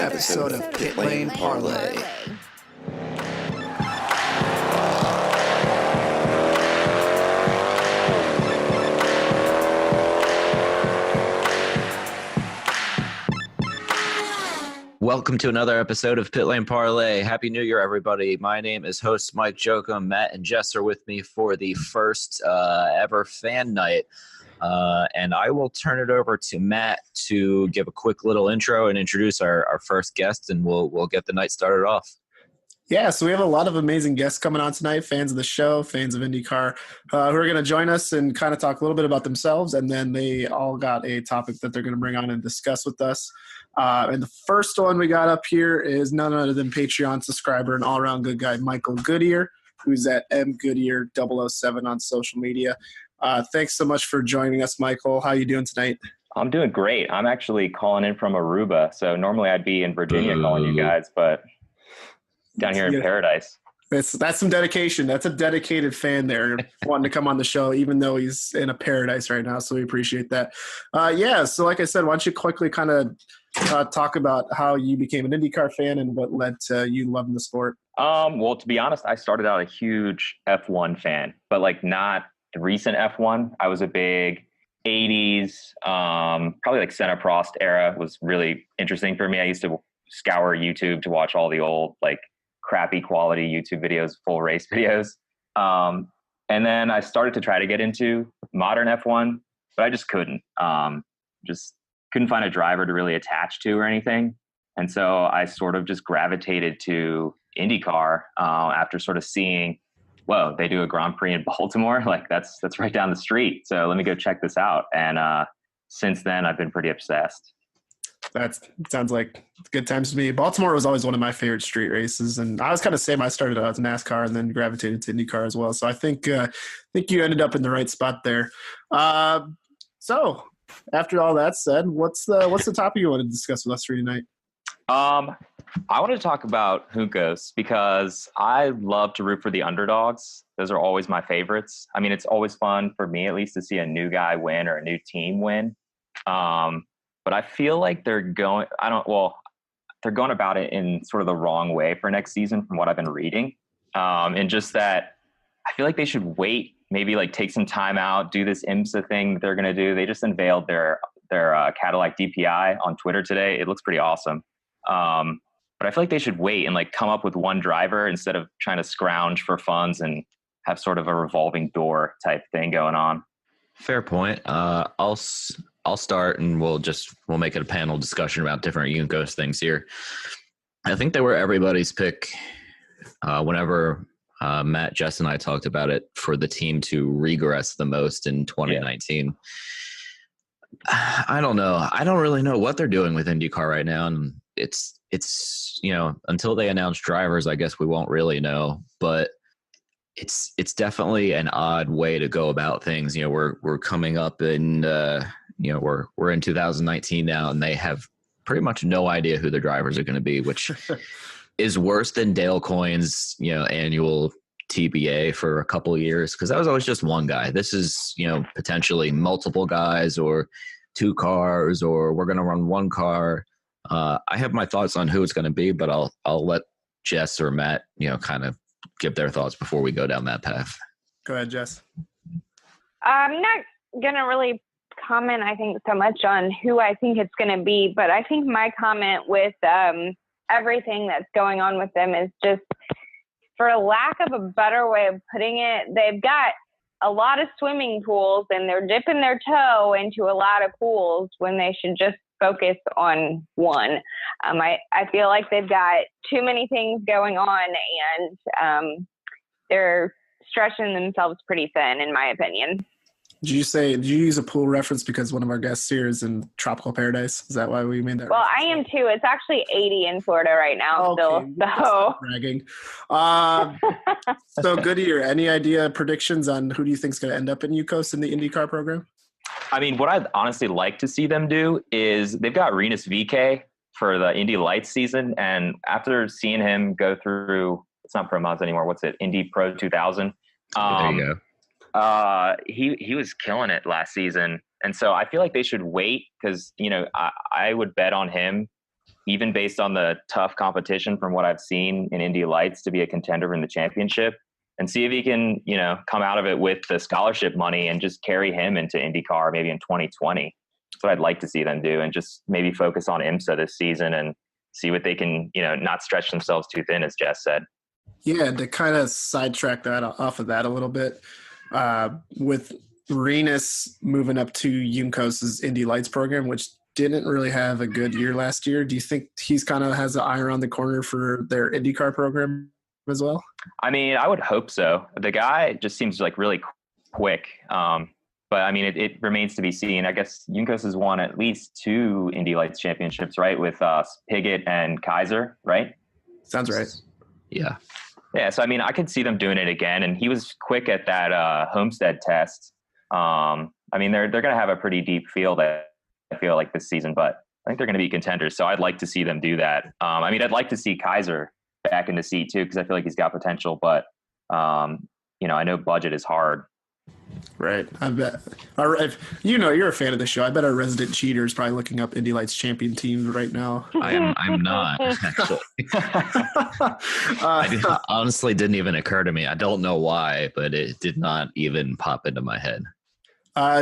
episode of Pit Lane Parlay. Welcome to another episode of Pit Lane Parlay. Happy New Year, everybody. My name is host Mike Jokum. Matt and Jess are with me for the first ever fan night. And I will turn it over to Matt to give a quick little intro and introduce our first guest, and we'll get the night started off. Yeah, so we have a lot of amazing guests coming on tonight, fans of the show, fans of IndyCar, who are going to join us and kind of talk a little bit about themselves, and then they all got a topic that they're going to bring on and discuss with us. And the first one we got up here is none other than Patreon subscriber and all-around good guy Michael Goodyear, who's at mgoodyear007 on social media. Thanks so much for joining us, Michael. How are you doing tonight? I'm doing great. I'm actually calling in from Aruba. So normally I'd be in Virginia calling you guys, but down here in paradise. That's some dedication. That's a dedicated fan there wanting to come on the show, even though he's in a paradise right now. So we appreciate that. So like I said, why don't you quickly kind of talk about how you became an IndyCar fan and what led to you loving the sport? Well, to be honest, I started out a huge F1 fan, but like not the recent F1. I was a big 80s, probably like Senna Prost era was really interesting for me. I used to scour YouTube to watch all the old like crappy quality YouTube videos, full race videos. And then I started to try to get into modern F1, but I just couldn't. Just couldn't find a driver to really attach to or anything. And so I sort of just gravitated to IndyCar after sort of seeing, whoa, they do a Grand Prix in Baltimore. Like that's right down the street. So let me go check this out. And since then, I've been pretty obsessed. That sounds like good times to me. Baltimore was always one of my favorite street races, and I was kind of same. I started out as NASCAR and then gravitated to IndyCar as well. So I think you ended up in the right spot there. So after all that said, what's the topic you want to discuss with us for tonight? I want to talk about Juncos because I love to root for the underdogs. Those are always my favorites. I mean, it's always fun for me, at least, to see a new guy win or a new team win. But I feel like they're going about it in sort of the wrong way for next season from what I've been reading. And just that I feel like they should wait, maybe like take some time out, do this IMSA thing that they're going to do. They just unveiled their Cadillac DPI on Twitter today. It looks pretty awesome. But I feel like they should wait and like come up with one driver instead of trying to scrounge for funds and have sort of a revolving door type thing going on. Fair point. I'll start and we'll make it a panel discussion about different Juncos things here. I think they were everybody's pick whenever Matt, Jess, and I talked about it for the team to regress the most in 2019. Yeah. I don't know. I don't really know what they're doing with IndyCar right now. And it's until they announce drivers, I guess we won't really know. But it's definitely an odd way to go about things. We're coming up in we're in 2019 now, and they have pretty much no idea who the drivers are going to be, which is worse than Dale Coyne's annual TBA for a couple of years, because that was always just one guy. This is potentially multiple guys or two cars, or we're going to run one car. I have my thoughts on who it's going to be, but I'll let Jess or Matt kind of give their thoughts before we go down that path. Go ahead, Jess. I'm not going to really comment, I think, so much on who I think it's going to be, but I think my comment with everything that's going on with them is just, for a lack of a better way of putting it, they've got a lot of swimming pools and they're dipping their toe into a lot of pools when they should just focus on one. I feel like they've got too many things going on, and they're stretching themselves pretty thin, in my opinion. Did you use a pool reference because one of our guests here is in tropical paradise? Is that why we made that? Well, reference? I am too. It's actually 80 in Florida right now still. So bragging. So Goodyear, any idea predictions on who do you think is going to end up in Juncos in the IndyCar program? I mean, what I'd honestly like to see them do is they've got Rinus VeeKay for the Indy Lights season. And after seeing him go through, it's not Pro Mods anymore. What's it? Indy Pro 2000. There you go. He was killing it last season. And so I feel like they should wait because, I would bet on him even based on the tough competition from what I've seen in Indy Lights, to be a contender in the championship, and see if he can, come out of it with the scholarship money and just carry him into IndyCar maybe in 2020. That's what I'd like to see them do, and just maybe focus on IMSA this season and see what they can, not stretch themselves too thin, as Jess said. Yeah, to kind of sidetrack that off of that a little bit, with Renus moving up to Juncos's Indy Lights program, which didn't really have a good year last year. Do you think he's kind of has an eye around the corner for their IndyCar program as well? I mean, I would hope so. The guy just seems like really quick. But I mean, it remains to be seen. I guess Juncos has won at least 2 Indy Lights championships, right? With Piggott and Kaiser, right? Sounds right. Yeah. Yeah. So, I mean, I could see them doing it again. And he was quick at that Homestead test. I mean, they're going to have a pretty deep field, I feel like, this season, but I think they're going to be contenders. So I'd like to see them do that. I mean, I'd like to see Kaiser back in the seat too, because I feel like he's got potential, but I know budget is hard. Right. I bet. If you're a fan of the show, I bet our resident cheater is probably looking up Indy Lights champion teams right now. I'm not, actually. Honestly didn't even occur to me. I don't know why, but it did not even pop into my head.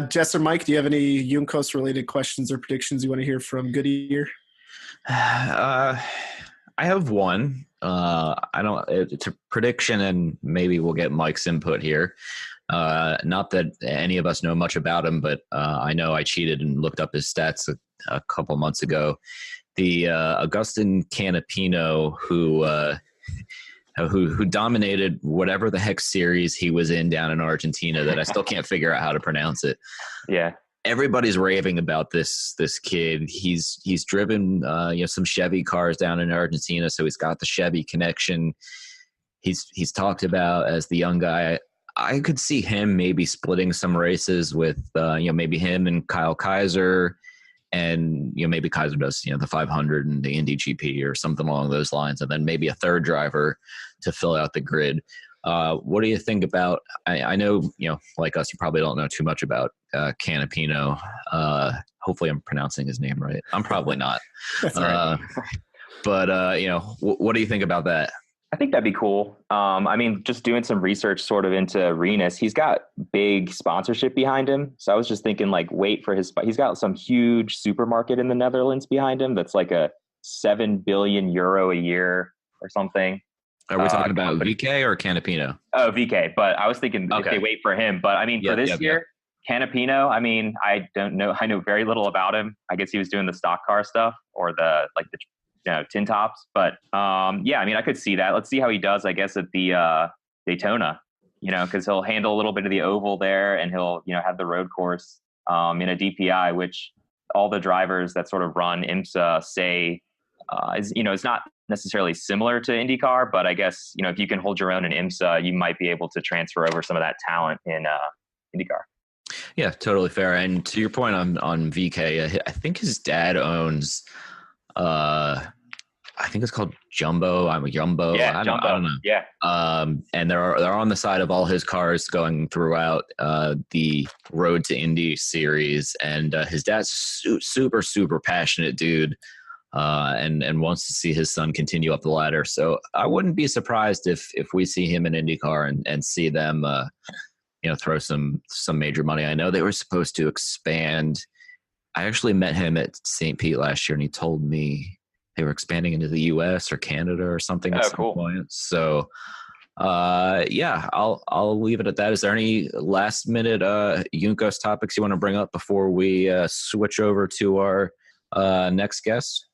Jess or Mike, do you have any Juncos related questions or predictions you want to hear from Goodyear? I have one. It's a prediction, and maybe we'll get Mike's input here. Not that any of us know much about him, but I know I cheated and looked up his stats a couple months ago. The Agustin Canapino, who dominated whatever the heck series he was in down in Argentina that I still can't figure out how to pronounce it. Yeah. Everybody's raving about this kid. He's driven some Chevy cars down in Argentina, so he's got the Chevy connection. He's talked about as the young guy. I could see him maybe splitting some races with maybe him and Kyle Kaiser, and maybe Kaiser does the 500 and the Indy GP or something along those lines, and then maybe a third driver to fill out the grid. What do you think about? I know like us, you probably don't know too much about Canapino. Hopefully, I'm pronouncing his name right. I'm probably not. That's right. But what do you think about that? I think that'd be cool. I mean, just doing some research sort of into Renus, he's got big sponsorship behind him. So I was just thinking, like, wait for he's got some huge supermarket in the Netherlands behind him that's like a 7 billion euro a year or something. Are we talking about VK or Canapino? Oh, VK. But I was thinking if they wait for him. But I mean, for this year, Canapino, I mean, I don't know. I know very little about him. I guess he was doing the stock car stuff or the tin tops. But I mean, I could see that. Let's see how he does, I guess, at the Daytona, because he'll handle a little bit of the oval there, and he'll, have the road course in a DPI, which all the drivers that sort of run IMSA say is not necessarily similar to IndyCar, but I guess, if you can hold your own in IMSA, you might be able to transfer over some of that talent in IndyCar. Yeah, totally fair. And to your point on VK, I think his dad owns I think it's called Jumbo. I'm a Jumbo. Yeah, Jumbo. I don't know. Yeah. And they're on the side of all his cars going throughout the Road to Indy series. And his dad's super, super passionate dude, and wants to see his son continue up the ladder. So I wouldn't be surprised if we see him in IndyCar and see them, throw some major money. I know they were supposed to expand. I actually met him at St. Pete last year, and he told me they were expanding into the U.S. or Canada or something at some point. So, I'll leave it at that. Is there any last minute Juncos topics you want to bring up before we switch over to our next guest?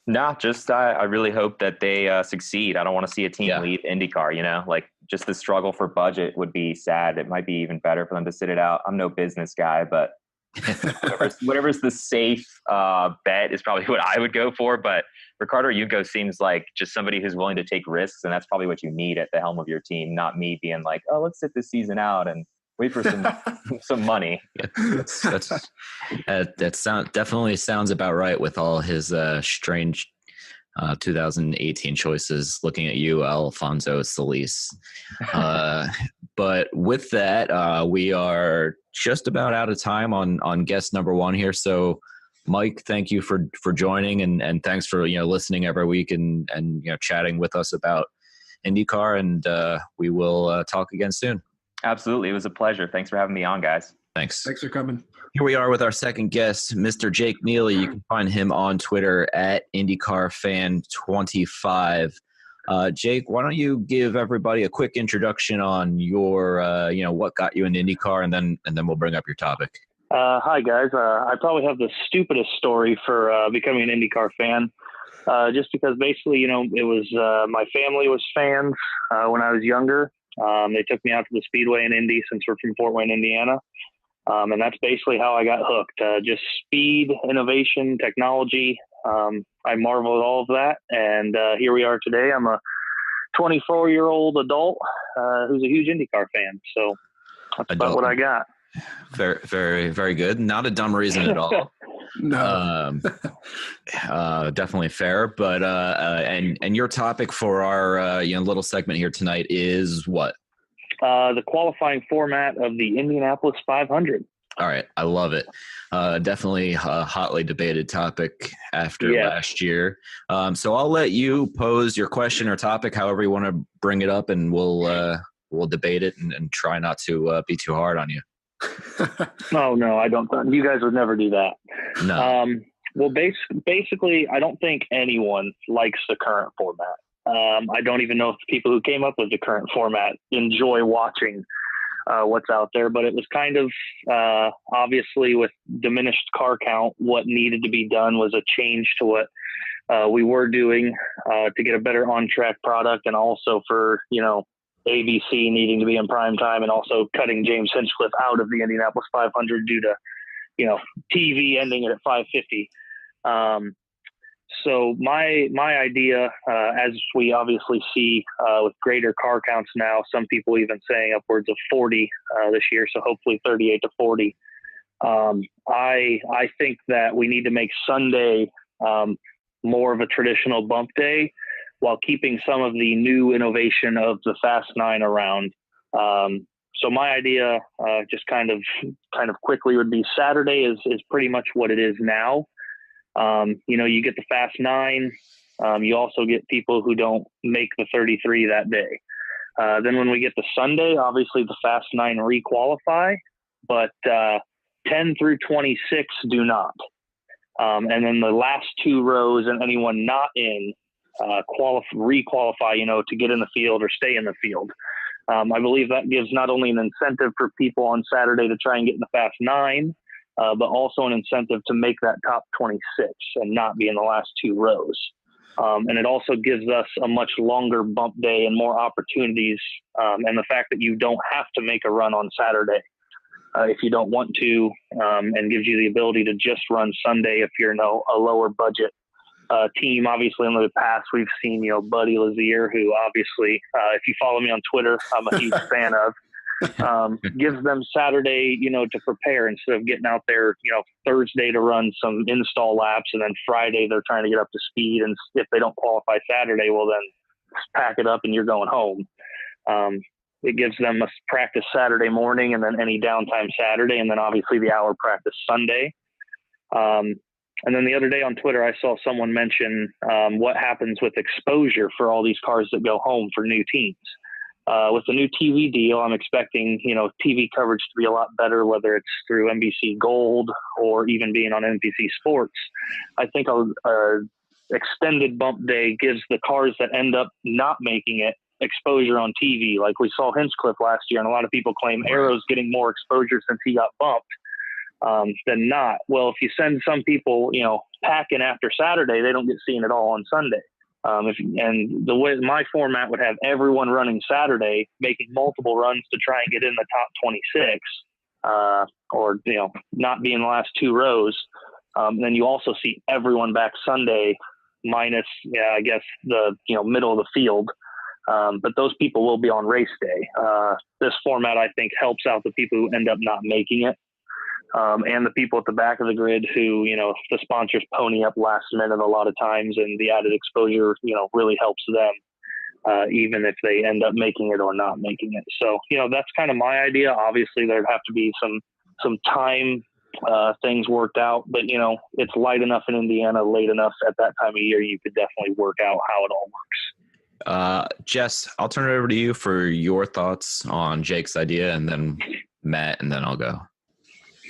No, just I really hope that they succeed. I don't want to see a team leave IndyCar, like just the struggle for budget would be sad. It might be even better for them to sit it out. I'm no business guy, but whatever's the safe bet is probably what I would go for. But Ricardo Juncos seems like just somebody who's willing to take risks, and that's probably what you need at the helm of your team, not me being like, oh, let's sit this season out and wait for some money. Definitely sounds about right with all his strange 2018 choices. Looking at you, Alfonso Solis. But with that, we are just about out of time on guest number one here. So Mike, thank you for joining, and thanks for listening every week and chatting with us about IndyCar, and we will talk again soon. Absolutely. It was a pleasure. Thanks for having me on, guys. Thanks. Thanks for coming. Here we are with our second guest, Mr. Jake Neely. You can find him on Twitter at IndyCarFan25. Jake, why don't you give everybody a quick introduction on your, what got you into IndyCar, and then we'll bring up your topic. Hi, guys. I probably have the stupidest story for becoming an IndyCar fan, just because basically, it was my family was fans when I was younger. They took me out to the Speedway in Indy since we're from Fort Wayne, Indiana. And that's basically how I got hooked. Just speed, innovation, technology. I marvel at all of that. And here we are today. I'm a 24-year-old adult who's a huge IndyCar fan. So that's about what I got. Very, very, very good. Not a dumb reason at all. No. Definitely fair. But and your topic for our little segment here tonight is what? The qualifying format of the Indianapolis 500. All right. I love it. Definitely a hotly debated topic after last year. So I'll let you pose your question or topic, however you want to bring it up, and we'll debate it and try not to be too hard on you. Oh, no, I don't. You guys would never do that. No. Well, basically, I don't think anyone likes the current format. I don't even know if the people who came up with the current format enjoy watching what's out there, but it was kind of obviously with diminished car count, what needed to be done was a change to what we were doing to get a better on-track product, and also for, ABC needing to be in prime time, and also cutting James Hinchcliffe out of the Indianapolis 500 due to, TV ending it at 550. So my idea, as we obviously see with greater car counts now, some people even saying upwards of 40 this year, so hopefully 38 to 40. I think that we need to make Sunday more of a traditional bump day, while keeping some of the new innovation of the Fast 9 around. So my idea, just kind of quickly, would be Saturday is pretty much what it is now. You get the Fast 9. You also get people who don't make the 33 that day. Then when we get to Sunday, obviously the Fast 9 re-qualify, but 10 through 26 do not. And then the last two rows and anyone not in re-qualify, to get in the field or stay in the field. I believe that gives not only an incentive for people on Saturday to try and get in the Fast 9, but also an incentive to make that top 26 and not be in the last two rows. And it also gives us a much longer bump day and more opportunities. And the fact that you don't have to make a run on Saturday if you don't want to, and gives you the ability to just run Sunday if you're a lower budget team. Obviously, in the past, we've seen, Buddy Lazier, who obviously, if you follow me on Twitter, I'm a huge fan of, gives them Saturday, to prepare instead of getting out there, Thursday to run some install laps, and then Friday they're trying to get up to speed. And if they don't qualify Saturday, well, then pack it up and you're going home. It gives them a practice Saturday morning, and then any downtime Saturday, and then obviously the hour practice Sunday. And then the other day on Twitter, I saw someone mention what happens with exposure for all these cars that go home for new teams. With the new TV deal, I'm expecting, TV coverage to be a lot better, whether it's through NBC Gold or even being on NBC Sports. I think a extended bump day gives the cars that end up not making it exposure on TV. Like we saw Hinchcliffe last year, and a lot of people claim Arrow's getting more exposure since he got bumped. Than not. Well, if you send some people, packing after Saturday, they don't get seen at all on Sunday. And the way my format would have everyone running Saturday, making multiple runs to try and get in the top 26, or not be in the last two rows. Then you also see everyone back Sunday, minus I guess the middle of the field. But those people will be on race day. This format, I think, helps out the people who end up not making it. And the people at the back of the grid who, the sponsors pony up last minute a lot of times, and the added exposure, really helps them, even if they end up making it or not making it. So, that's kind of my idea. Obviously, there'd have to be some time things worked out. But, it's light enough in Indiana, late enough at that time of year, you could definitely work out how it all works. Jess, I'll turn it over to you for your thoughts on Jake's idea, and then Matt, and then I'll go.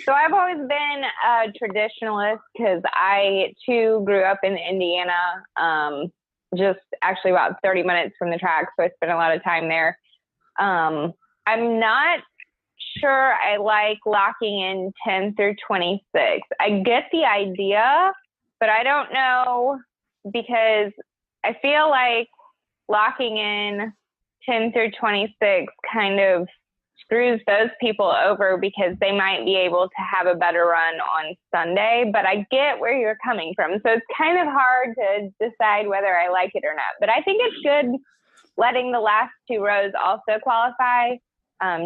So I've always been a traditionalist because I, too, grew up in Indiana, just actually about 30 minutes from the track, so I spent a lot of time there. I'm not sure I like locking in 10 through 26. I get the idea, but I don't know, because I feel like locking in 10 through 26 kind of screws those people over because they might be able to have a better run on Sunday. But I get where you're coming from. So it's kind of hard to decide whether I like it or not. But I think it's good letting the last two rows also qualify,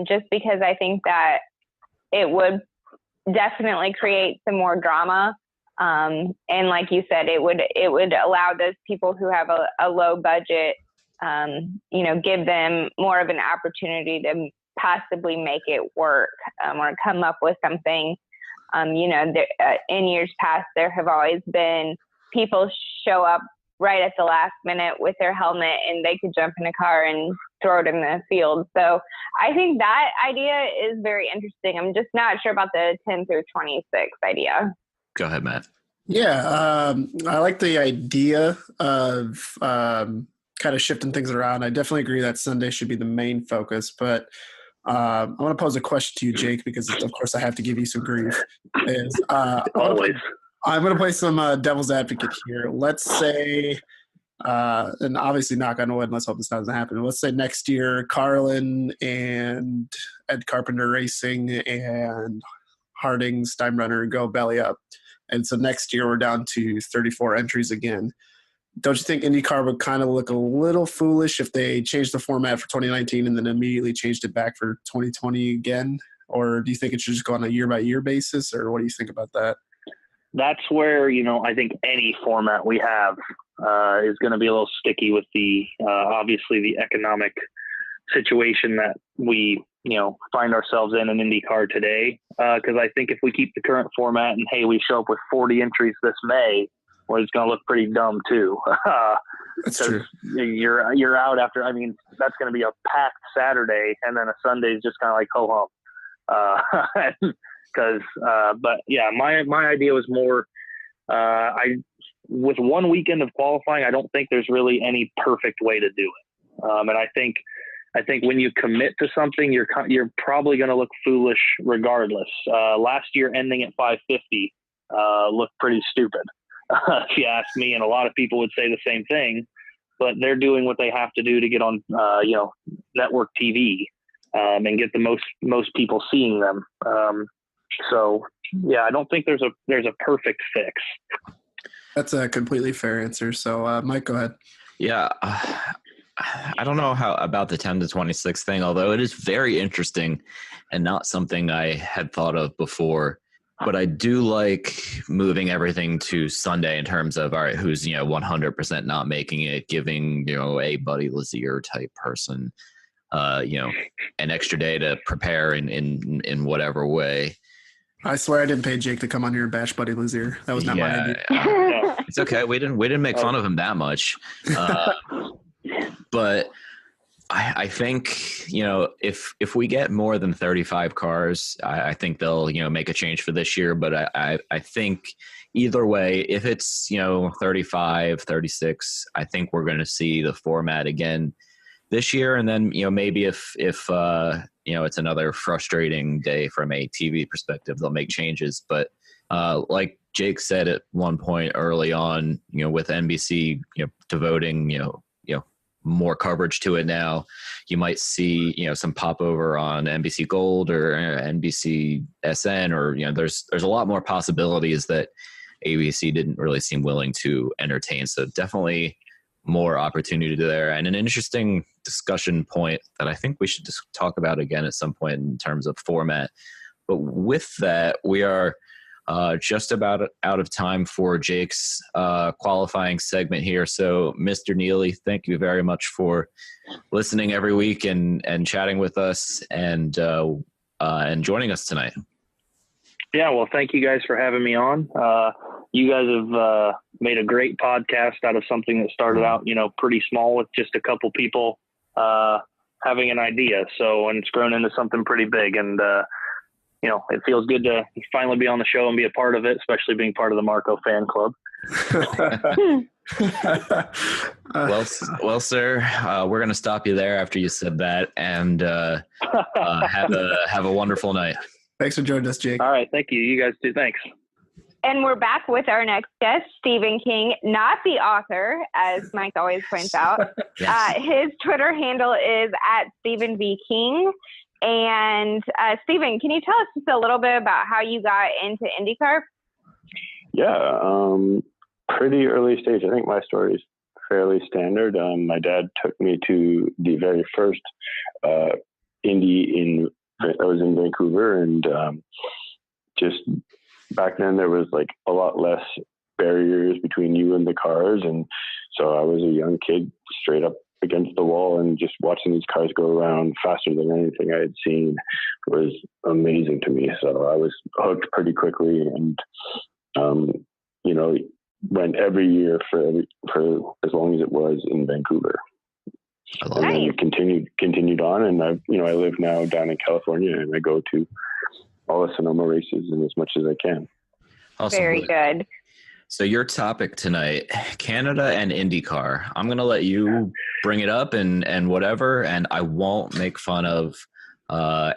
just because I think that it would definitely create some more drama. And like you said, it would allow those people who have a low budget, give them more of an opportunity to possibly make it work, or come up with something. In years past, there have always been people show up right at the last minute with their helmet, and they could jump in a car and throw it in the field. So I think that idea is very interesting. I'm just not sure about the 10 through 26 idea. Go ahead, Matt. Yeah, I like the idea of kind of shifting things around. I definitely agree that Sunday should be the main focus, but I want to pose a question to you, Jake, because of course I have to give you some grief. Always. I'm going to play some devil's advocate here. Let's say, and obviously knock on wood, let's hope this doesn't happen. Let's say next year, Carlin and Ed Carpenter Racing and Harding Steinbrenner go belly up. And so next year we're down to 34 entries again. Don't you think IndyCar would kind of look a little foolish if they changed the format for 2019 and then immediately changed it back for 2020 again? Or do you think it should just go on a year-by-year basis, or what do you think about that? That's where, I think any format we have is going to be a little sticky with the, obviously the economic situation that we, find ourselves in IndyCar today. Because I think if we keep the current format and, hey, we show up with 40 entries this May, well, it's going to look pretty dumb too. That's true. You're out after, that's going to be a packed Saturday, and then a Sunday is just kind of like ho hum. But yeah, my idea was more, with one weekend of qualifying, I don't think there's really any perfect way to do it. And I think when you commit to something, you're probably going to look foolish regardless. Last year ending at 550 looked pretty stupid, if you ask me, and a lot of people would say the same thing. But they're doing what they have to do to get on, network TV, and get the most people seeing them. So yeah, I don't think there's a perfect fix. That's a completely fair answer. So Mike, go ahead. Yeah. I don't know how about the 10 to 26 thing, although it is very interesting and not something I had thought of before. But I do like moving everything to Sunday in terms of, all right, who's, 100% not making it, giving, a Buddy Lazier type person, an extra day to prepare in whatever way. I swear I didn't pay Jake to come on here and bash Buddy Lazier. That was not my idea. It's okay. We didn't make fun of him that much. But I think, if we get more than 35 cars, I think they'll, make a change for this year. But I think either way, if it's, 35, 36, I think we're going to see the format again this year. And then, maybe if it's another frustrating day from a TV perspective, they'll make changes. But like Jake said at one point early on, with NBC, devoting, more coverage to it now, you might see, some popover on NBC Gold or NBC SN, or, there's a lot more possibilities that ABC didn't really seem willing to entertain. So definitely more opportunity there, and an interesting discussion point that I think we should just talk about again at some point in terms of format. But with that, we are just about out of time for Jake's qualifying segment here. So, Mr. Neely, thank you very much for listening every week and chatting with us and joining us tonight. Yeah, well, thank you guys for having me on. You guys have made a great podcast out of something that started out, pretty small with just a couple people having an idea. So, and it's grown into something pretty big. And, it feels good to finally be on the show and be a part of it, especially being part of the Marco fan club. Well, sir, we're going to stop you there after you said that, and have a wonderful night. Thanks for joining us, Jake. All right. Thank you. You guys too. Thanks. And we're back with our next guest, Stephen King, not the author, as Mike always points out. Yes. His Twitter handle is @StephenVKing. And Stephen, can you tell us just a little bit about how you got into IndyCar? Yeah, pretty early stage. I think my story is fairly standard. My dad took me to the very first Indy I was in Vancouver, and just back then there was like a lot less barriers between you and the cars, and so I was a young kid straight up against the wall, and just watching these cars go around faster than anything I had seen was amazing to me. So I was hooked pretty quickly, and went every year for as long as it was in Vancouver. And then continued on, and I live now down in California, and I go to all the Sonoma races and as much as I can. Awesome. Very good. So your topic tonight, Canada and IndyCar. I'm going to let you bring it up and whatever, and I won't make fun of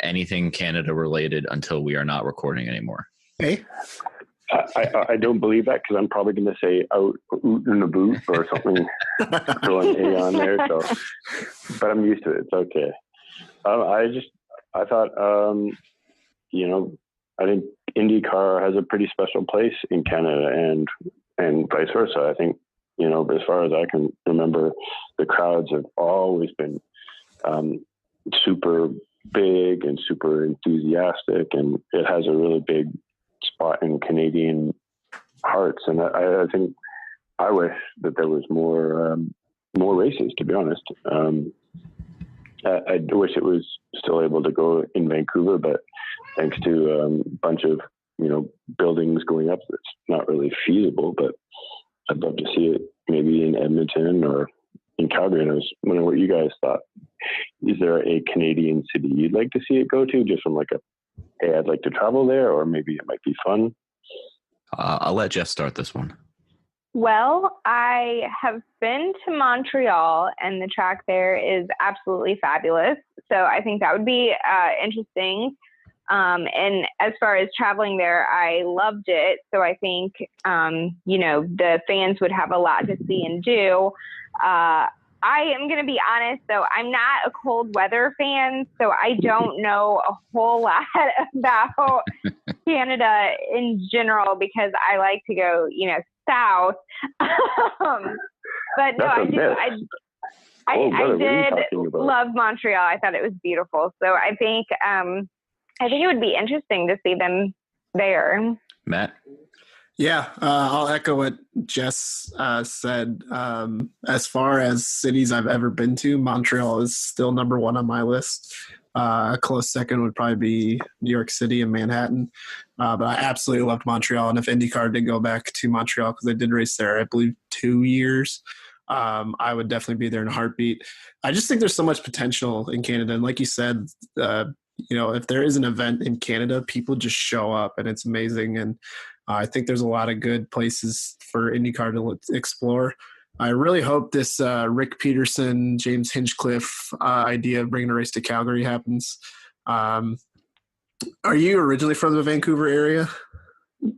anything Canada related until we are not recording anymore. Hey. I don't believe that, because I'm probably going to say out in the boot or something, throw an A on there. So, but I'm used to it. It's okay. I thought, I think IndyCar has a pretty special place in Canada, and vice versa. I think, as far as I can remember, the crowds have always been super big and super enthusiastic, and it has a really big spot in Canadian hearts. And I think I wish that there was more races, to be honest. I wish it was still able to go in Vancouver, but thanks to a bunch of buildings going up, it's not really feasible. But I'd love to see it maybe in Edmonton or in Calgary. And I was wondering what you guys thought. Is there a Canadian city you'd like to see it go to, just from hey, I'd like to travel there, or maybe it might be fun? I'll let Jeff start this one. Well, I have been to Montreal, and the track there is absolutely fabulous. So I think that would be interesting. And as far as traveling there, I loved it. So I think, the fans would have a lot to see and do. I am going to be honest, though, I'm not a cold weather fan, so I don't know a whole lot about Canada in general, because I like to go, south. But no, I did love Montreal. I thought it was beautiful. So I think it would be interesting to see them there. Matt? Yeah, I'll echo what Jess said. As far as cities I've ever been to, Montreal is still number one on my list. A close second would probably be New York City and Manhattan. But I absolutely loved Montreal. And if IndyCar did go back to Montreal, because they did race there, I believe 2 years, I would definitely be there in a heartbeat. I just think there's so much potential in Canada. And like you said, if there is an event in Canada, people just show up, and it's amazing. And I think there's a lot of good places for IndyCar to explore. I really hope this Rick Peterson, James Hinchcliffe idea of bringing a race to Calgary happens. Are you originally from the Vancouver area?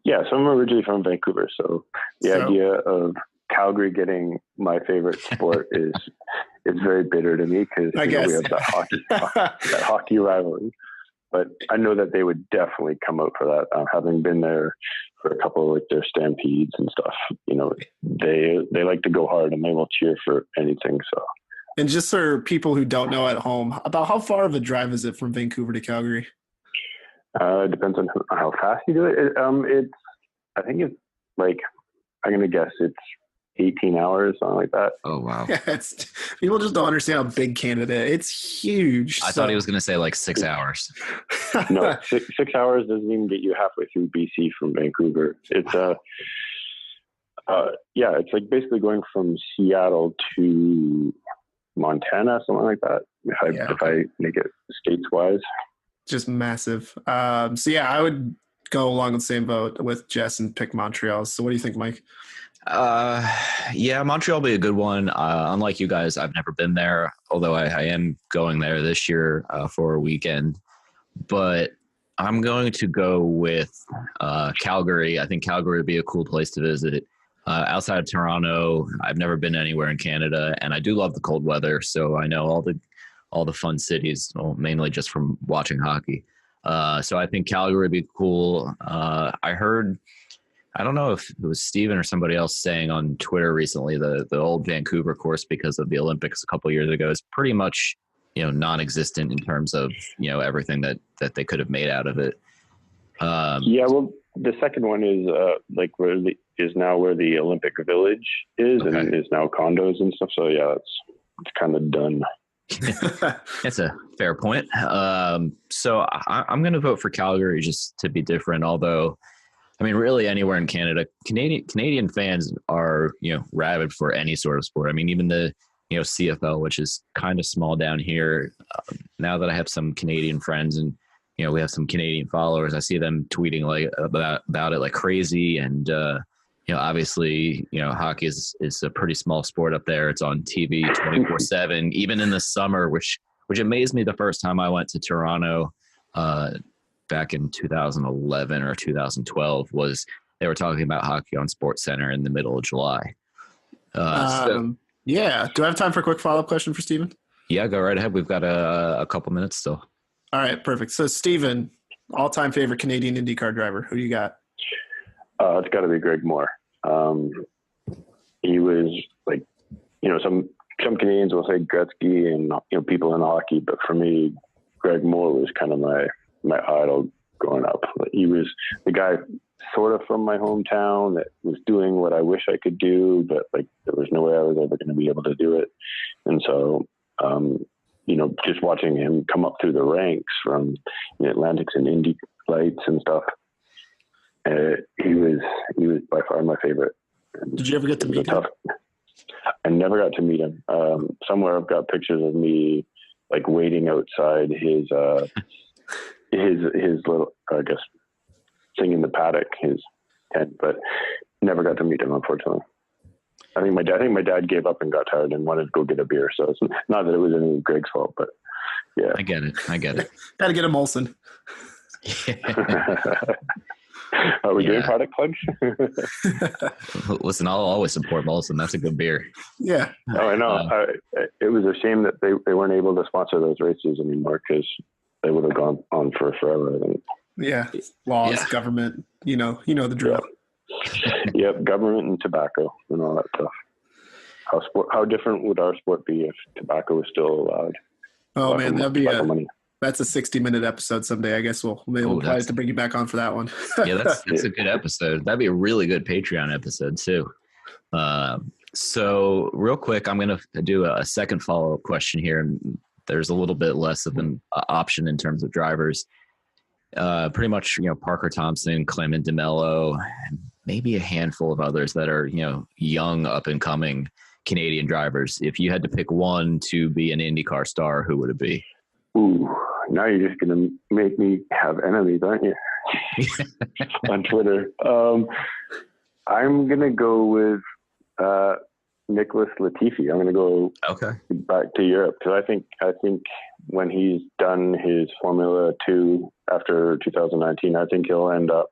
Yeah, so I'm originally from Vancouver. So the idea of Calgary getting my favorite sport is very bitter to me, because we have that hockey rivalry. But I know that they would definitely come out for that. Having been there for a couple of their stampedes and stuff, they like to go hard, and they will cheer for anything. So, and just for people who don't know at home, about how far of a drive is it from Vancouver to Calgary? It depends on how fast you do it. I think it's I'm going to guess it's 18 hours, something like that. Oh, wow. Yeah, people just don't understand how big Canada is. It's huge. I thought he was going to say like 6 hours. No, 6 hours doesn't even get you halfway through BC from Vancouver. It's it's like basically going from Seattle to Montana, something like that. If I make it states-wise. Just massive. I would go along the same boat with Jess and pick Montreal. So what do you think, Mike? Montreal will be a good one. Unlike you guys, I've never been there, although I am going there this year for a weekend. But I'm going to go with Calgary. I think Calgary would be a cool place to visit. Outside of Toronto, I've never been anywhere in Canada, and I do love the cold weather, so I know all the fun cities, mainly just from watching hockey. So I think Calgary would be cool. I heard, I don't know if it was Steven or somebody else saying on Twitter recently, the old Vancouver course, because of the Olympics a couple years ago, is pretty much, non-existent in terms of, everything that they could have made out of it. Well, the second one is is now where the Olympic Village is, okay. And is now condos and stuff. So it's kind of done. That's a fair point. So I'm going to vote for Calgary just to be different. Although, I mean, really anywhere in Canada, Canadian fans are, rabid for any sort of sport. I mean, even the, CFL, which is kind of small down here. Now that I have some Canadian friends and, we have some Canadian followers, I see them tweeting about it like crazy. And, obviously, hockey is a pretty small sport up there. It's on TV 24/7, even in the summer, which amazed me the first time I went to Toronto back in 2011 or 2012 was they were talking about hockey on SportsCenter in the middle of July. Do I have time for a quick follow-up question for Steven? Yeah, go right ahead. We've got a couple minutes still. All right, perfect. So, Steven, all-time favorite Canadian IndyCar driver. Who do you got? It's got to be Greg Moore. He was like, some Canadians will say Gretzky and, people in hockey, but for me, Greg Moore was kind of my idol growing up. He was the guy sort of from my hometown that was doing what I wish I could do, but there was no way I was ever going to be able to do it. And so, just watching him come up through the ranks from Atlantics and Indy Lights and stuff, he was by far my favorite. Did you ever get to meet him? I never got to meet him. Somewhere I've got pictures of me waiting outside his little, I guess, thing in the paddock, his tent, but never got to meet him, unfortunately. I think my dad gave up and got tired and wanted to go get a beer. So it's not that it was any of Greg's fault, but yeah. I get it. Got to get a Molson. Are we doing product plugs? Listen, I'll always support Molson. That's a good beer. Yeah. Oh, I know. It was a shame that they weren't able to sponsor those races anymore because they would have gone on for forever, I think. Yeah. Laws, government, you know the drill. Yep, government and tobacco and all that stuff. How different would our sport be if tobacco was still allowed? Oh man, that's a 60-minute episode someday. I guess we'll try to bring you back on for that one. Yeah, that's a good episode. That'd be a really good Patreon episode too. So real quick, I'm going to do a second follow-up question here. And there's a little bit less of an option in terms of drivers. Pretty much, Parker Thompson, Clement DeMello, maybe a handful of others that are, young up and coming Canadian drivers. If you had to pick one to be an IndyCar star, who would it be? Ooh, now you're just going to make me have enemies, aren't you? On Twitter. I'm going to go with Nicholas Latifi. I'm going to go back to Europe because I think when he's done his Formula 2 after 2019, I think he'll end up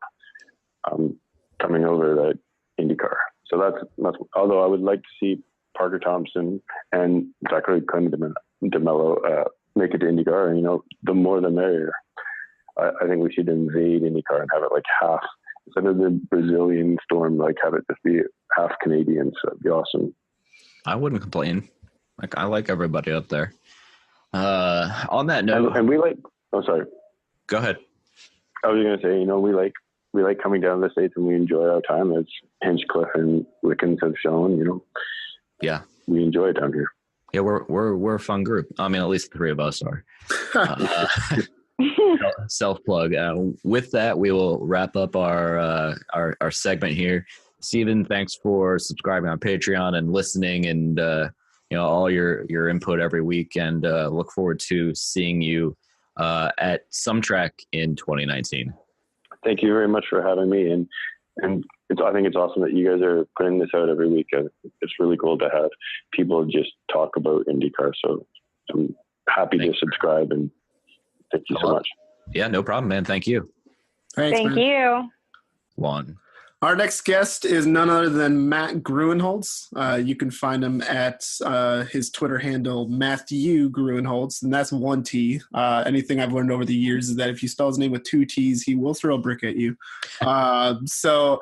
coming over to IndyCar. So that's although I would like to see Parker Thompson and Zachary Clement DeMello make it to IndyCar. The more the merrier. I think we should invade IndyCar and have it half instead of the Brazilian storm. Have it just be half Canadians. That'd be awesome. I wouldn't complain. I like everybody up there. On that note, and we oh, sorry. Go ahead. I was going to say, we we like coming down to the States and we enjoy our time, as Hinchcliffe and Wickens have shown. Yeah, we enjoy it down here. Yeah, we're a fun group. I mean, at least the three of us are. Self plug. With that, we will wrap up our segment here. Steven, thanks for subscribing on Patreon and listening, and all your input every week. And look forward to seeing you at some track in 2019. Thank you very much for having me, and I think it's awesome that you guys are putting this out every week. It's really cool to have people just talk about IndyCar. So I'm happy to subscribe, and thank you so much. Yeah, no problem, man. Thank you. Thanks, Thank man. you. One. Our next guest is none other than Matt Gruenholz. You can find him at his Twitter handle, Matthew Gruenholz, and that's one T. Anything I've learned over the years is that if you spell his name with two T's, he will throw a brick at you. And for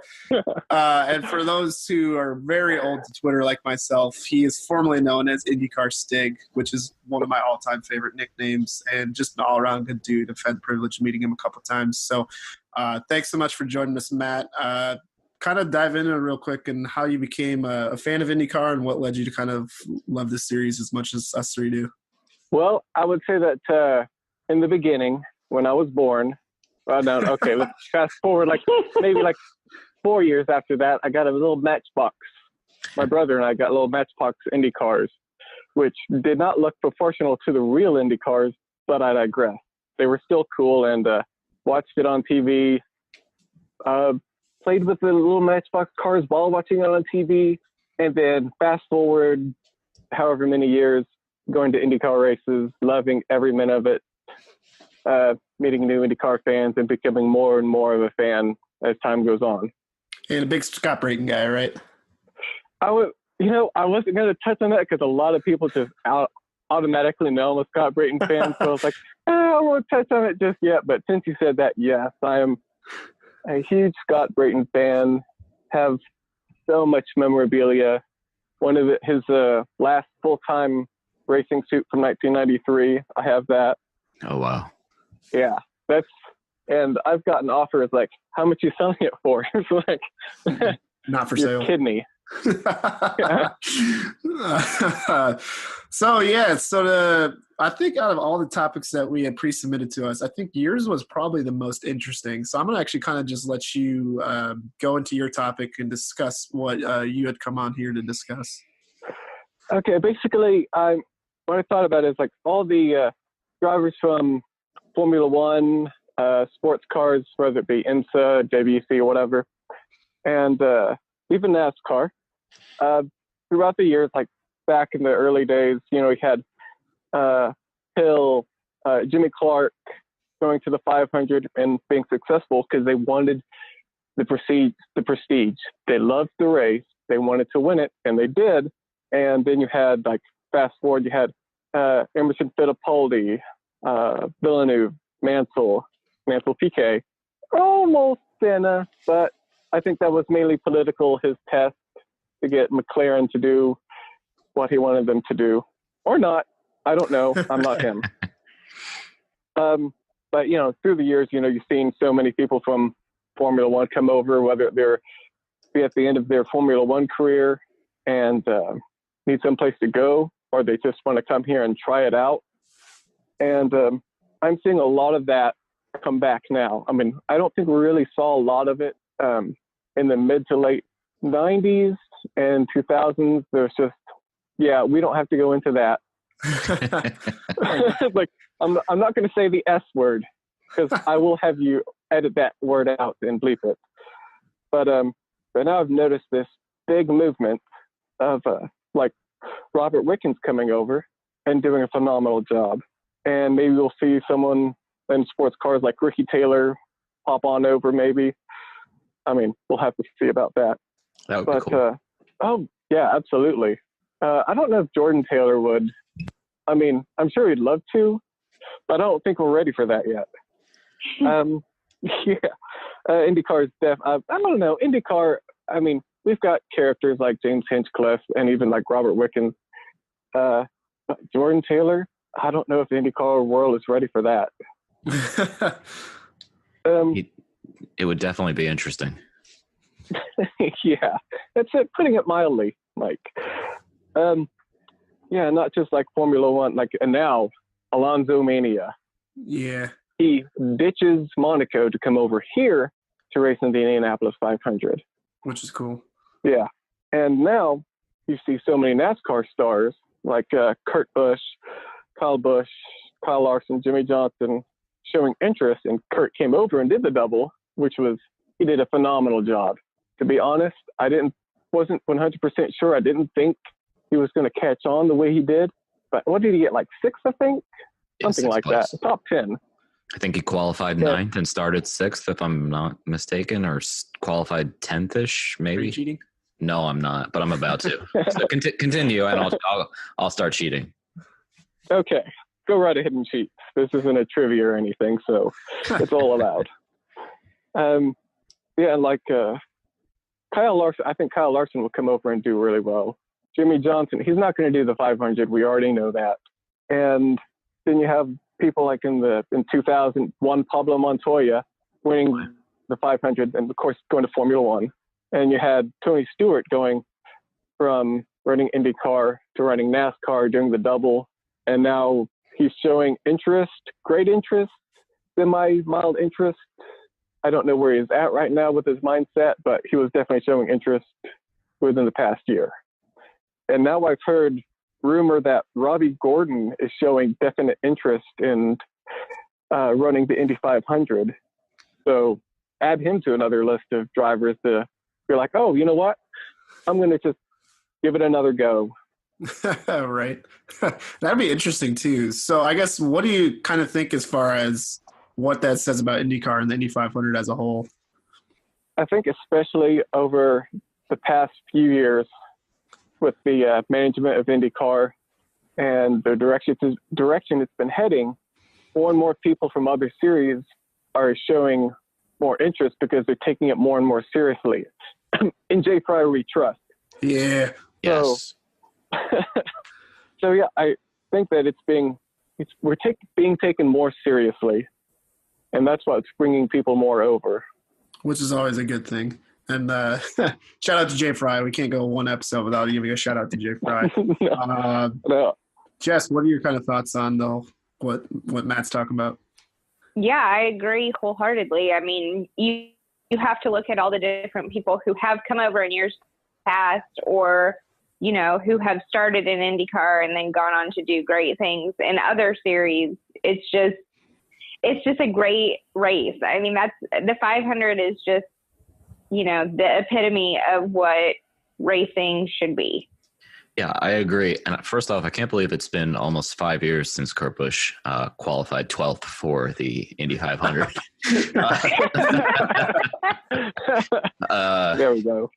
those who are very old to Twitter like myself, he is formerly known as IndyCar Stig, which is one of my all-time favorite nicknames, and just an all-around good dude. I've had the privilege of meeting him a couple times. So thanks so much for joining us, Matt. Kind of dive into it real quick and how you became a fan of IndyCar and what led you to kind of love this series as much as us three do. Well, I would say that in the beginning, when I was born, let's fast forward maybe 4 years after that, I got a little Matchbox. My brother and I got little Matchbox Indy cars, which did not look proportional to the real Indy cars, but I digress. They were still cool, and watched it on TV. Played with the little Matchbox cars while watching it on TV, and then fast forward however many years, going to IndyCar races, loving every minute of it, meeting new IndyCar fans, and becoming more and more of a fan as time goes on. And a big Scott Brayton guy, right? I wasn't going to touch on that because a lot of people just automatically know I'm a Scott Brayton fan, so I was like, I won't touch on it just yet. But since you said that, yes, I am a huge Scott Brayton fan, have so much memorabilia. One of his last full-time racing suit from 1993, I have that. Oh, wow. Yeah, and I've gotten offers like, how much are you selling it for? It's like, not for sale. You're kidding me. I think out of all the topics that we had pre-submitted to us, I think yours was probably the most interesting. So I'm going to actually kind of just let you go into your topic and discuss what you had come on here to discuss. Okay, basically, what I thought about is like all the drivers from Formula One, sports cars, whether it be IMSA, WEC, or whatever, and even NASCAR. Throughout the years, like back in the early days, we had Hill, Jimmy Clark going to the 500 and being successful because they wanted the prestige. They loved the race. They wanted to win it, and they did. And then you had, like, fast forward, you had Emerson Fittipaldi, Villeneuve, Mansell Piquet, almost Senna, but I think that was mainly political, his test to get McLaren to do what he wanted them to do. Or not. I don't know. I'm not him. But, through the years, you've seen so many people from Formula One come over, whether they're at the end of their Formula One career and need someplace to go, or they just want to come here and try it out. And I'm seeing a lot of that come back now. I mean, I don't think we really saw a lot of it in the mid to late 90s and 2000s. There's just, we don't have to go into that. Like, I'm not going to say the S word because I will have you edit that word out and bleep it. But now I've noticed this big movement of like Robert Wickens coming over and doing a phenomenal job. And maybe we'll see someone in sports cars like Ricky Taylor pop on over maybe. I mean, we'll have to see about that. That would be cool. Oh, yeah, absolutely. I don't know if Jordan Taylor would. I mean, I'm sure he'd love to, but I don't think we're ready for that yet. IndyCar is I don't know. IndyCar, I mean, we've got characters like James Hinchcliffe and even like Robert Wickens. Jordan Taylor, I don't know if the IndyCar world is ready for that. It would definitely be interesting. Yeah, that's it. Putting it mildly, Mike. Yeah, not just like Formula One, and now Alonso Mania. Yeah. He ditches Monaco to come over here to race in the Indianapolis 500. Which is cool. Yeah. And now you see so many NASCAR stars like Kurt Busch, Kyle Larson, Jimmy Johnson showing interest. And Kurt came over and did the double, he did a phenomenal job. To be honest, wasn't 100% sure. I didn't think he was going to catch on the way he did. But what did he get? Like 6th, I think? Something like that. Top 10. I think he qualified 9th and started 6th, if I'm not mistaken, or qualified 10th-ish, maybe. Are you cheating? No, I'm not, but I'm about to. So continue, and I'll start cheating. Okay, go right ahead and cheat. This isn't a trivia or anything, so it's all allowed. Yeah, and Kyle Larson, I think Kyle Larson will come over and do really well. Jimmy Johnson, he's not going to do the 500. We already know that. And then you have people like in 2001, Pablo Montoya winning the 500 and, of course, going to Formula One. And you had Tony Stewart going from running IndyCar to running NASCAR, doing the double. And now he's showing interest, great interest, semi-mild interest. I don't know where he's at right now with his mindset, but he was definitely showing interest within the past year. And now I've heard rumor that Robbie Gordon is showing definite interest in running the Indy 500. So add him to another list of drivers to be like, oh, you know what? I'm going to just give it another go. Right. That'd be interesting too. So I guess what do you kind of think as far as what that says about IndyCar and the Indy 500 as a whole? I think especially over the past few years with the management of IndyCar and the direction it's been heading, more and more people from other series are showing more interest because they're taking it more and more seriously. In Jay Fryer, we trust. Yeah. Yes. So yeah, I think that we're being taken more seriously, and that's what's bringing people more over. Which is always a good thing. And shout out to Jay Fry. We can't go one episode without giving a shout out to Jay Fry. No. Jess, what are your kind of thoughts on what Matt's talking about? Yeah, I agree wholeheartedly. I mean, you have to look at all the different people who have come over in years past, or who have started in IndyCar and then gone on to do great things in other series. It's just a great race. I mean, that's the 500 is just, the epitome of what racing should be. Yeah, I agree. And first off, I can't believe it's been almost 5 years since Kurt Busch qualified 12th for the Indy 500. There we go.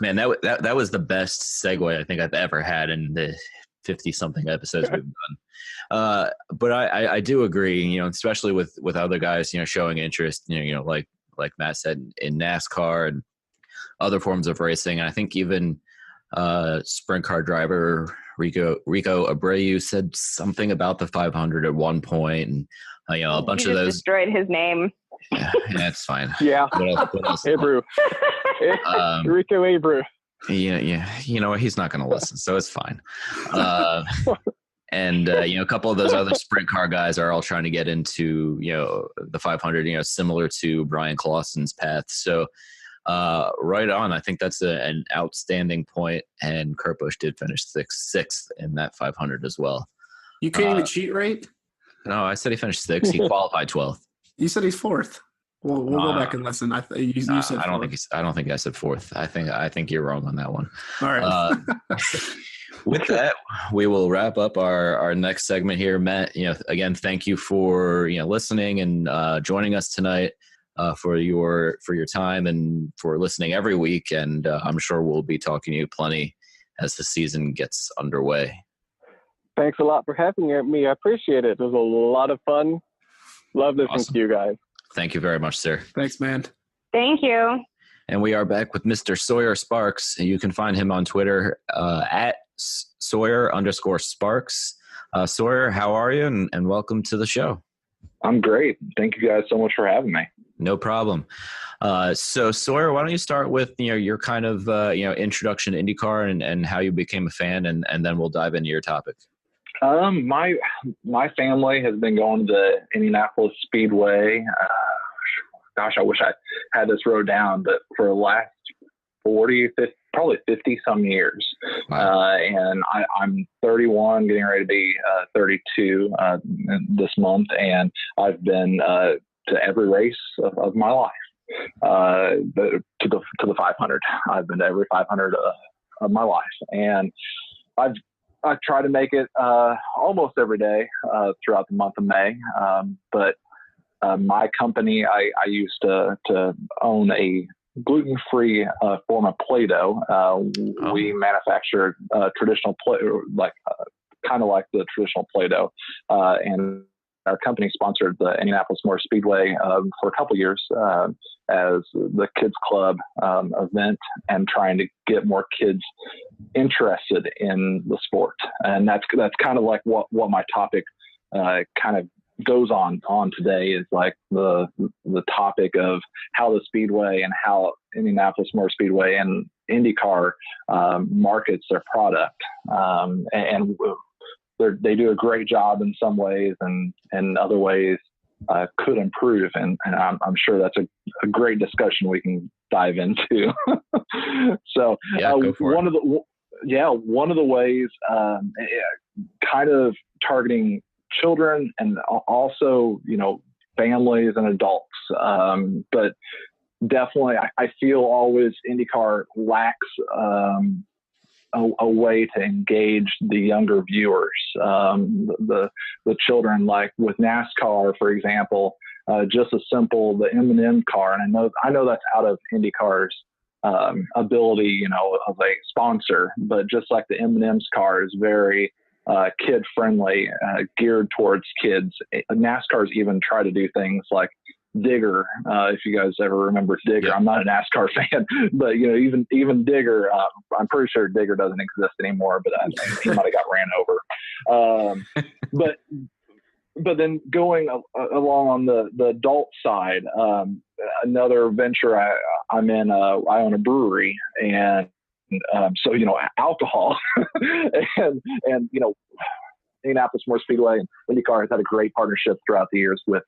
Man, that was the best segue I think I've ever had in the 50-something episodes we've done. But I do agree, especially with other guys, showing interest, like Matt said, in NASCAR and other forms of racing. And I think even sprint car driver Rico Abreu said something about the 500 at one point, and a bunch of those destroyed his name. Yeah, that's fine. Yeah, what else? Abreu. Rico Abreu. Yeah. He's not going to listen, so it's fine. And a couple of those other sprint car guys are all trying to get into the 500. Similar to Brian Clausen's path. So. Right on. I think that's an outstanding point, and Kurt Busch did finish sixth in that 500 as well. You can't even cheat, right? No, I said he finished 6th. He qualified 12th. You said he's 4th. We'll go back and listen. You said I don't think I said 4th. I think you're wrong on that one. All right. With that, we will wrap up our next segment here. Matt, again, thank you for listening and joining us tonight. For your time and for listening every week, and I'm sure we'll be talking to you plenty as the season gets underway. Thanks a lot for having me. I appreciate it. It was a lot of fun. Love listening to you guys. Thank you very much, sir. Thanks, man. Thank you. And we are back with Mr. Sawyer Sparks. You can find him on Twitter at Sawyer_Sparks. Sawyer, how are you? And welcome to the show. I'm great. Thank you guys so much for having me. No problem. So Sawyer, why don't you start with your kind of introduction to IndyCar and how you became a fan, and then we'll dive into your topic. My family has been going to Indianapolis Speedway. Gosh, I wish I had this wrote down, but for the last 40, 50, probably 50 some years. Wow. And I'm 31, getting ready to be 32 this month, and I've been to every race of my life. To the 500. I've been to every 500 of my life, and I try to make it almost every day throughout the month of May. But my company, I used to own a gluten-free form of Play-Doh. We manufacture traditional kind of like the traditional Play-Doh, and our company sponsored the Indianapolis Motor Speedway for a couple years as the kids club event, and trying to get more kids interested in the sport. And that's kind of like what my topic kind of goes on today, is like the topic of how the Speedway and how Indianapolis Motor Speedway and IndyCar markets their product. And they do a great job in some ways, and in other ways could improve. And I'm sure that's a great discussion we can dive into. So one of the ways, kind of targeting children and also, families and adults. But definitely I feel always IndyCar lacks, a way to engage the younger viewers, the children, like with NASCAR, for example, just as simple, the M&M car. And I know that's out of IndyCar's ability, of a sponsor, but just like the M&M's car is very kid friendly, geared towards kids. NASCAR's even try to do things like Digger, if you guys ever remember Digger. Yeah. I'm not a NASCAR fan, but even Digger, I'm pretty sure Digger doesn't exist anymore, but he might have got ran over. But then going along on the adult side, another venture I'm in, I own a brewery, and so alcohol, and Indianapolis Motor Speedway and IndyCar has had a great partnership throughout the years with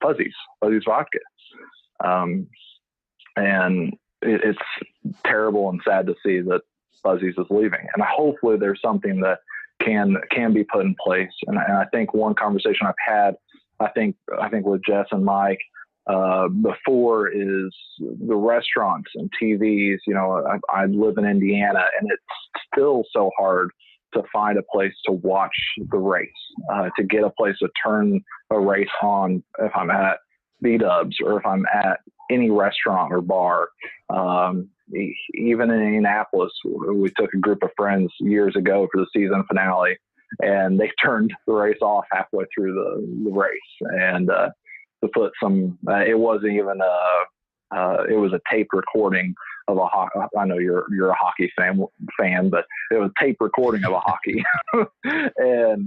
Fuzzy's vodka. And it's terrible and sad to see that Fuzzy's is leaving. And hopefully there's something that can be put in place. And I think one conversation I've had, I think with Jess and Mike before, is the restaurants and TVs. I live in Indiana, and it's still so hard to find a place to watch the race, to get a place to turn a race on if I'm at B-Dubs or if I'm at any restaurant or bar. Even in Indianapolis, we took a group of friends years ago for the season finale, and they turned the race off halfway through the race. And to put some, it wasn't even it was a tape recording of a hockey. I know you're a hockey fan, but it was a tape recording of a hockey, and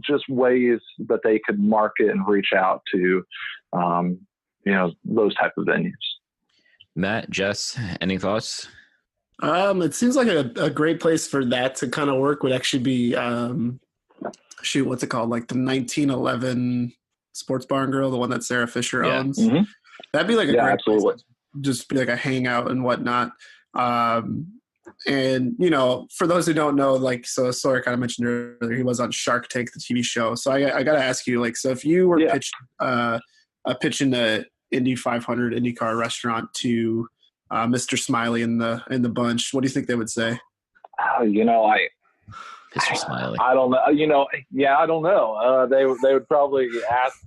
just ways that they could market and reach out to, those type of venues. Matt, Jess, any thoughts? It seems like a great place for that to kind of work would actually be, what's it called? Like the 1911 Sports Bar and Grill, the one that Sarah Fisher owns. Mm-hmm. That'd be like a great absolutely. place to just be like a hangout and whatnot. And, for those who don't know, so Sawyer kind of mentioned earlier, he was on Shark Tank, the TV show. So I got to ask you, so if you were pitching the Indy 500 IndyCar restaurant to Mr. Smiley and the bunch, what do you think they would say? Mr. Smiley. I don't know. I don't know. They would probably ask,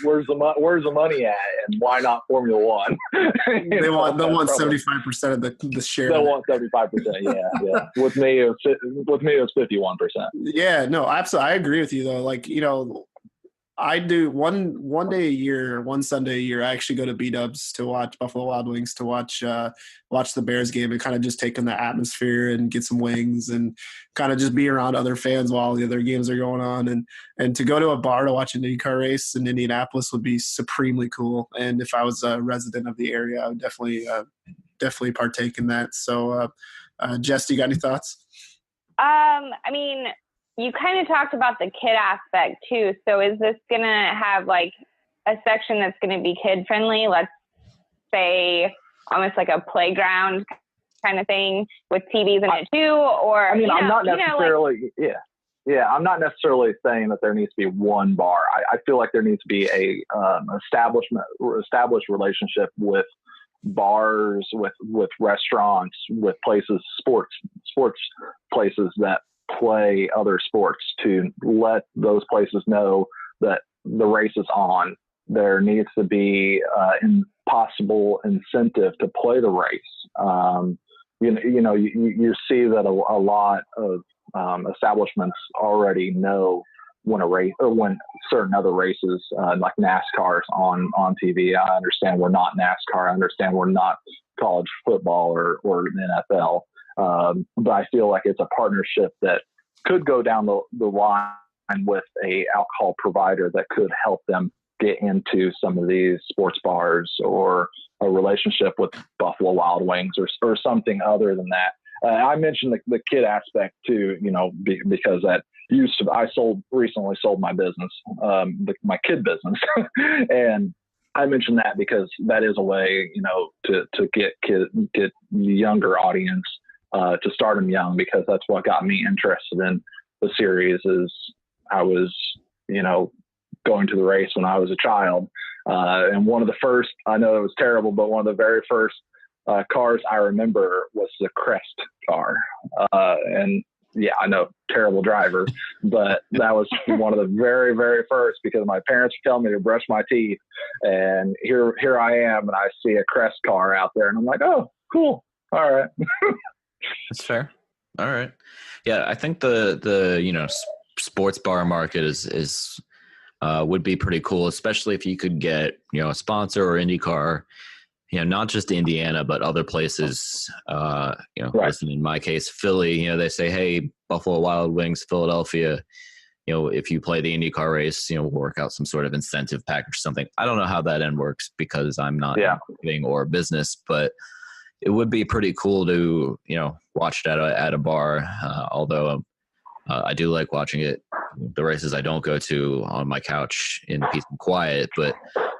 where's the money at, and why not Formula One? They'll want 75% of the share. They'll want 75%. Yeah. With me, it was 51%. Yeah. No, absolutely. I agree with you though. I do one day a year, one Sunday a year. I actually go to B-Dubs to watch Buffalo Wild Wings to watch the Bears game and kind of just take in the atmosphere and get some wings and kind of just be around other fans while the other games are going on. And to go to a bar to watch an IndyCar race in Indianapolis would be supremely cool. And if I was a resident of the area, I would definitely partake in that. So, Jess, do you got any thoughts? I mean, you kind of talked about the kid aspect too. So is this going to have like a section that's going to be kid friendly? Let's say almost like a playground kind of thing with TVs in it too? Or, I mean, I'm not necessarily, I'm not necessarily saying that there needs to be one bar. I feel like there needs to be a established relationship with bars, with restaurants, with places, sports places that play other sports, to let those places know that the race is on. There needs to be possible incentive to play the race. You see that a lot of establishments already know when a race or when certain other races like NASCAR is on TV. I understand we're not NASCAR. I understand we're not college football or NFL. But I feel like it's a partnership that could go down the line with a alcohol provider that could help them get into some of these sports bars, or a relationship with Buffalo Wild Wings or something other than that. I mentioned the kid aspect too, because that I recently sold my business, my kid business. And I mentioned that because that is a way, to get younger audience, to start them young, because that's what got me interested in the series. Is I was, going to the race when I was a child. And one of the first, I know it was terrible, but one of the very first cars I remember was the Crest car. And yeah, I know, terrible driver, but that was one of the very, very first, because my parents were telling me to brush my teeth, and here I am, and I see a Crest car out there, and I'm like, oh, cool. All right. That's fair. All right. Yeah, I think the sports bar market is would be pretty cool, especially if you could get a sponsor or IndyCar, not just Indiana but other places. Right. Listen, in my case, Philly. They say, hey, Buffalo Wild Wings, Philadelphia. If you play the IndyCar race, we'll work out some sort of incentive package or something. I don't know how that end works because I'm not in marketing or business, but it would be pretty cool to, watch it at a bar. Although I do like watching it, the races I don't go to, on my couch in peace and quiet. But,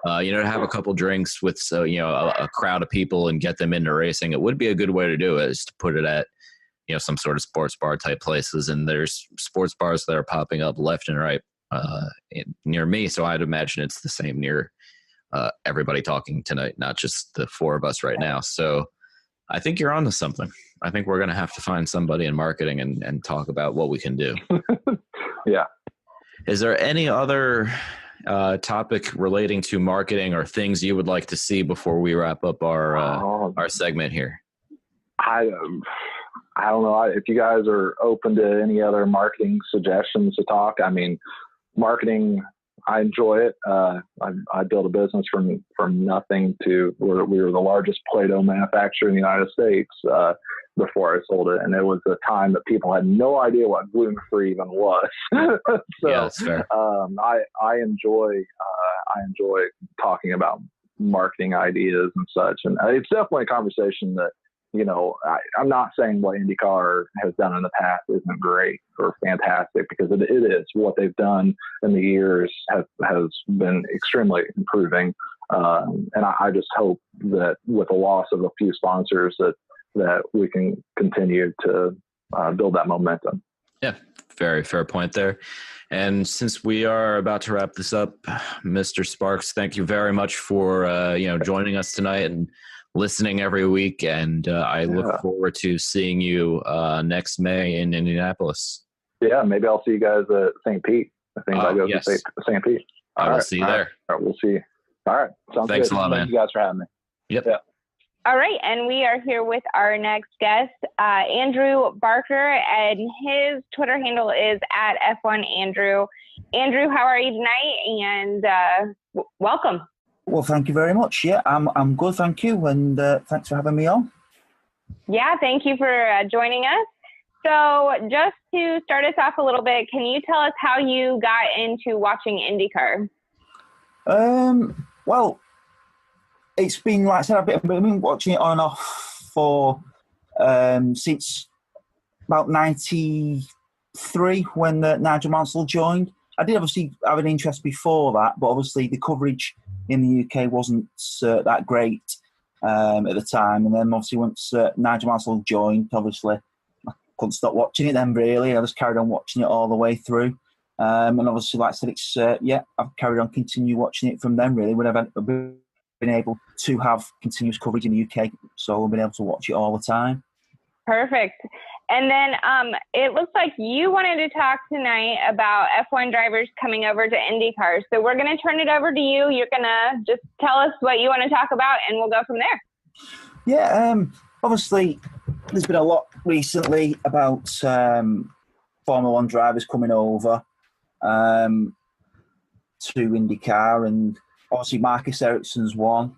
to have a couple drinks with, a crowd of people and get them into racing, it would be a good way to do it, is to put it at, some sort of sports bar type places. And there's sports bars that are popping up left and right near me. So I'd imagine it's the same near everybody talking tonight, not just the four of us right now. So I think you're onto something. I think we're going to have to find somebody in marketing and talk about what we can do. Yeah. Is there any other topic relating to marketing or things you would like to see before we wrap up our segment here? I don't know if you guys are open to any other marketing suggestions to talk. I mean, marketing, I enjoy it. I built a business from nothing to where we were the largest Play-Doh manufacturer in the United States before I sold it. And it was a time that people had no idea what gluten-free even was. So yeah, that's fair. I enjoy talking about marketing ideas and such. And it's definitely a conversation that, I'm not saying what IndyCar has done in the past isn't great or fantastic, because it is. What they've done in the years has been extremely improving. And I just hope that with the loss of a few sponsors that we can continue to build that momentum. Yeah, very fair point there. And since we are about to wrap this up, Mr. Sparks, thank you very much for joining us tonight and listening every week, and I look forward to seeing you next May in Indianapolis. Yeah, maybe I'll see you guys at St. Pete. I think I go to St. Pete. I will see you there. All right, we'll see you. All right, sounds Thanks good. a lot, man. Thank you guys for having me. Yep. Yeah. All right, and we are here with our next guest, Andrew Barker, and his Twitter handle is @F1Andrew. Andrew, how are you tonight? And welcome. Well, thank you very much. Yeah, I'm good, thank you, and thanks for having me on. Yeah, thank you for joining us. So just to start us off a little bit, can you tell us how you got into watching IndyCar? Well, it's been, like I said, I've been watching it on and off for since about 93 when Nigel Mansell joined. I did obviously have an interest before that, but obviously the coverage in the UK wasn't that great at the time. And then obviously once Nigel Mansell joined, obviously I couldn't stop watching it then, really. I just carried on watching it all the way through. And obviously, like I said, it's I've carried on, continue watching it from then, really, when I've been able to have continuous coverage in the UK. So I've been able to watch it all the time. Perfect. And then it looks like you wanted to talk tonight about F1 drivers coming over to IndyCar. So we're going to turn it over to you. You're going to just tell us what you want to talk about, and we'll go from there. Yeah, obviously, there's been a lot recently about Formula One drivers coming over to IndyCar, and obviously Marcus Ericsson's one.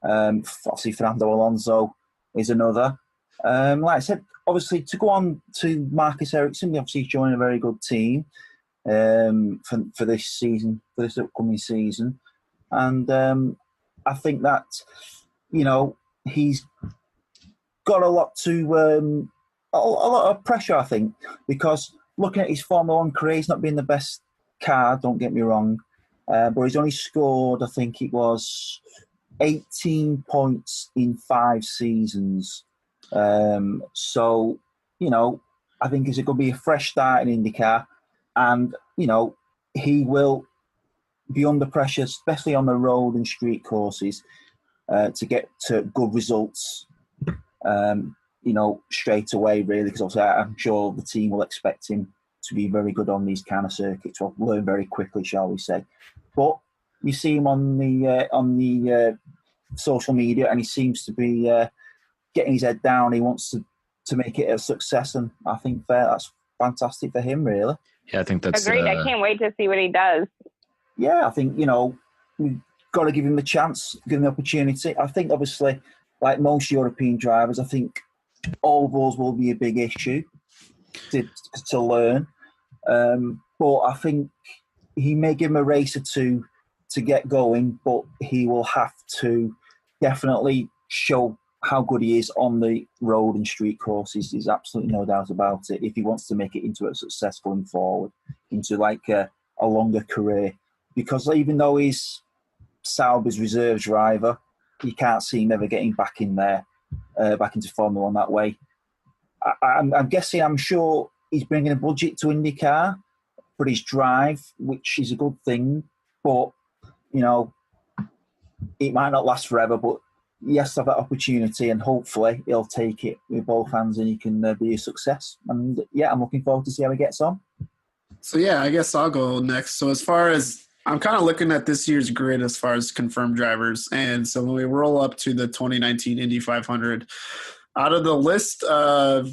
Obviously, Fernando Alonso is another. Like I said, obviously, to go on to Marcus Ericsson, obviously he's joined a very good team for this season, for this upcoming season. And I think that, he's got a lot of pressure, I think, because looking at his Formula One career, he's not been the best car, don't get me wrong, but he's only scored, I think it was 18 points in 5 seasons. So, I think it's going to be a fresh start in IndyCar, and, he will be under pressure, especially on the road and street courses, to get to good results, straight away, really, because obviously I'm sure the team will expect him to be very good on these kind of circuits, or learn very quickly, shall we say. But you see him on the social media, and he seems to be getting his head down. He wants to make it a success, and I think that's fantastic for him, really. Yeah, I think that's agreed. I can't wait to see what he does. Yeah, I think we've got to give him the chance, give him the opportunity. I think obviously, like most European drivers, I think ovals will be a big issue to learn. But I think he may give him a race or two to get going, but he will have to definitely show how good he is on the road and street courses. There's absolutely no doubt about it. If he wants to make it into a success going forward, into like a longer career, because even though he's Sauber's reserve driver, you can't see him ever getting back in there, back into Formula One that way. I'm guessing, I'm sure he's bringing a budget to IndyCar for his drive, which is a good thing, but it might not last forever, but he has to have that opportunity, and hopefully he'll take it with both hands and he can be a success. And yeah, I'm looking forward to see how he gets on. So yeah, I guess I'll go next. So as far as I'm kind of looking at this year's grid as far as confirmed drivers, and so when we roll up to the 2019 Indy 500, out of the list of,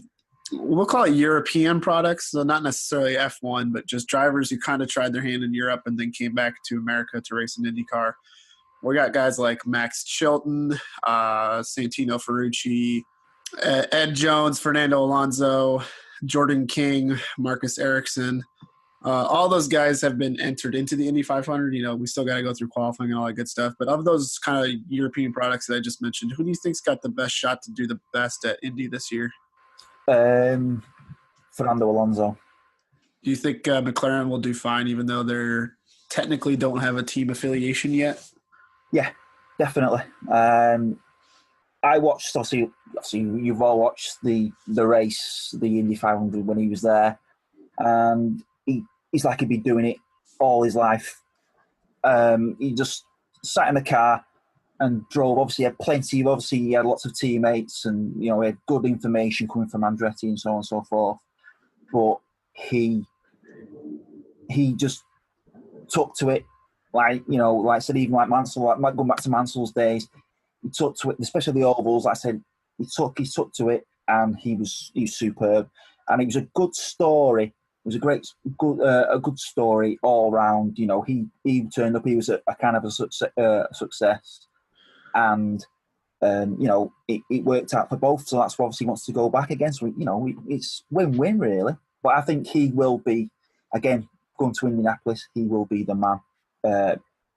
we'll call it European products, so not necessarily F1, but just drivers who kind of tried their hand in Europe and then came back to America to race in IndyCar. We got guys like Max Chilton, Santino Ferrucci, Ed Jones, Fernando Alonso, Jordan King, Marcus Ericsson. All those guys have been entered into the Indy 500. We still got to go through qualifying and all that good stuff. But of those kind of European products that I just mentioned, who do you think's got the best shot to do the best at Indy this year? Fernando Alonso. Do you think McLaren will do fine, even though they're technically don't have a team affiliation yet? Yeah, definitely. I watched, obviously you've all watched the race, the Indy 500 when he was there, and he's like he'd been doing it all his life. He just sat in the car and drove. Obviously, he had lots of teammates, and he had good information coming from Andretti and so on and so forth. But he just took to it, like I said, even like Mansell, like going back to Mansell's days, he took to it, especially the ovals. Like I said, he took to it, and he was superb, and it was a good story was a good story all round. You know, he turned up. He was a kind of a success, and you know, it worked out for both. So that's obviously he wants to go back again. So you know, it's win-win really. But I think he will be again going to Indianapolis. He will be the man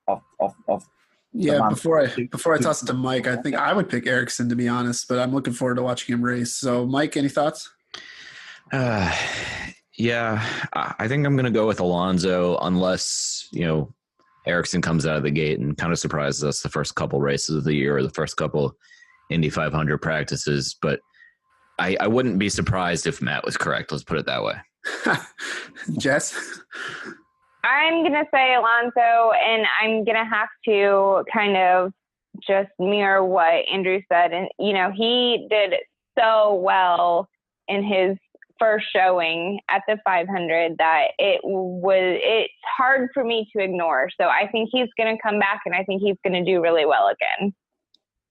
of yeah. Before I toss it to Mike, I think I would pick Ericsson, to be honest. But I'm looking forward to watching him race. So, Mike, any thoughts? Yeah, I think I'm going to go with Alonso unless, you know, Ericsson comes out of the gate and kind of surprises us the first couple races of the year or the first couple Indy 500 practices. But I wouldn't be surprised if Matt was correct. Let's put it that way. Jess? I'm going to say Alonso, and I'm going to have to kind of just mirror what Andrew said. And, you know, he did so well in his first showing at the 500 that it's hard for me to ignore. So I think he's going to come back, and I think he's going to do really well again.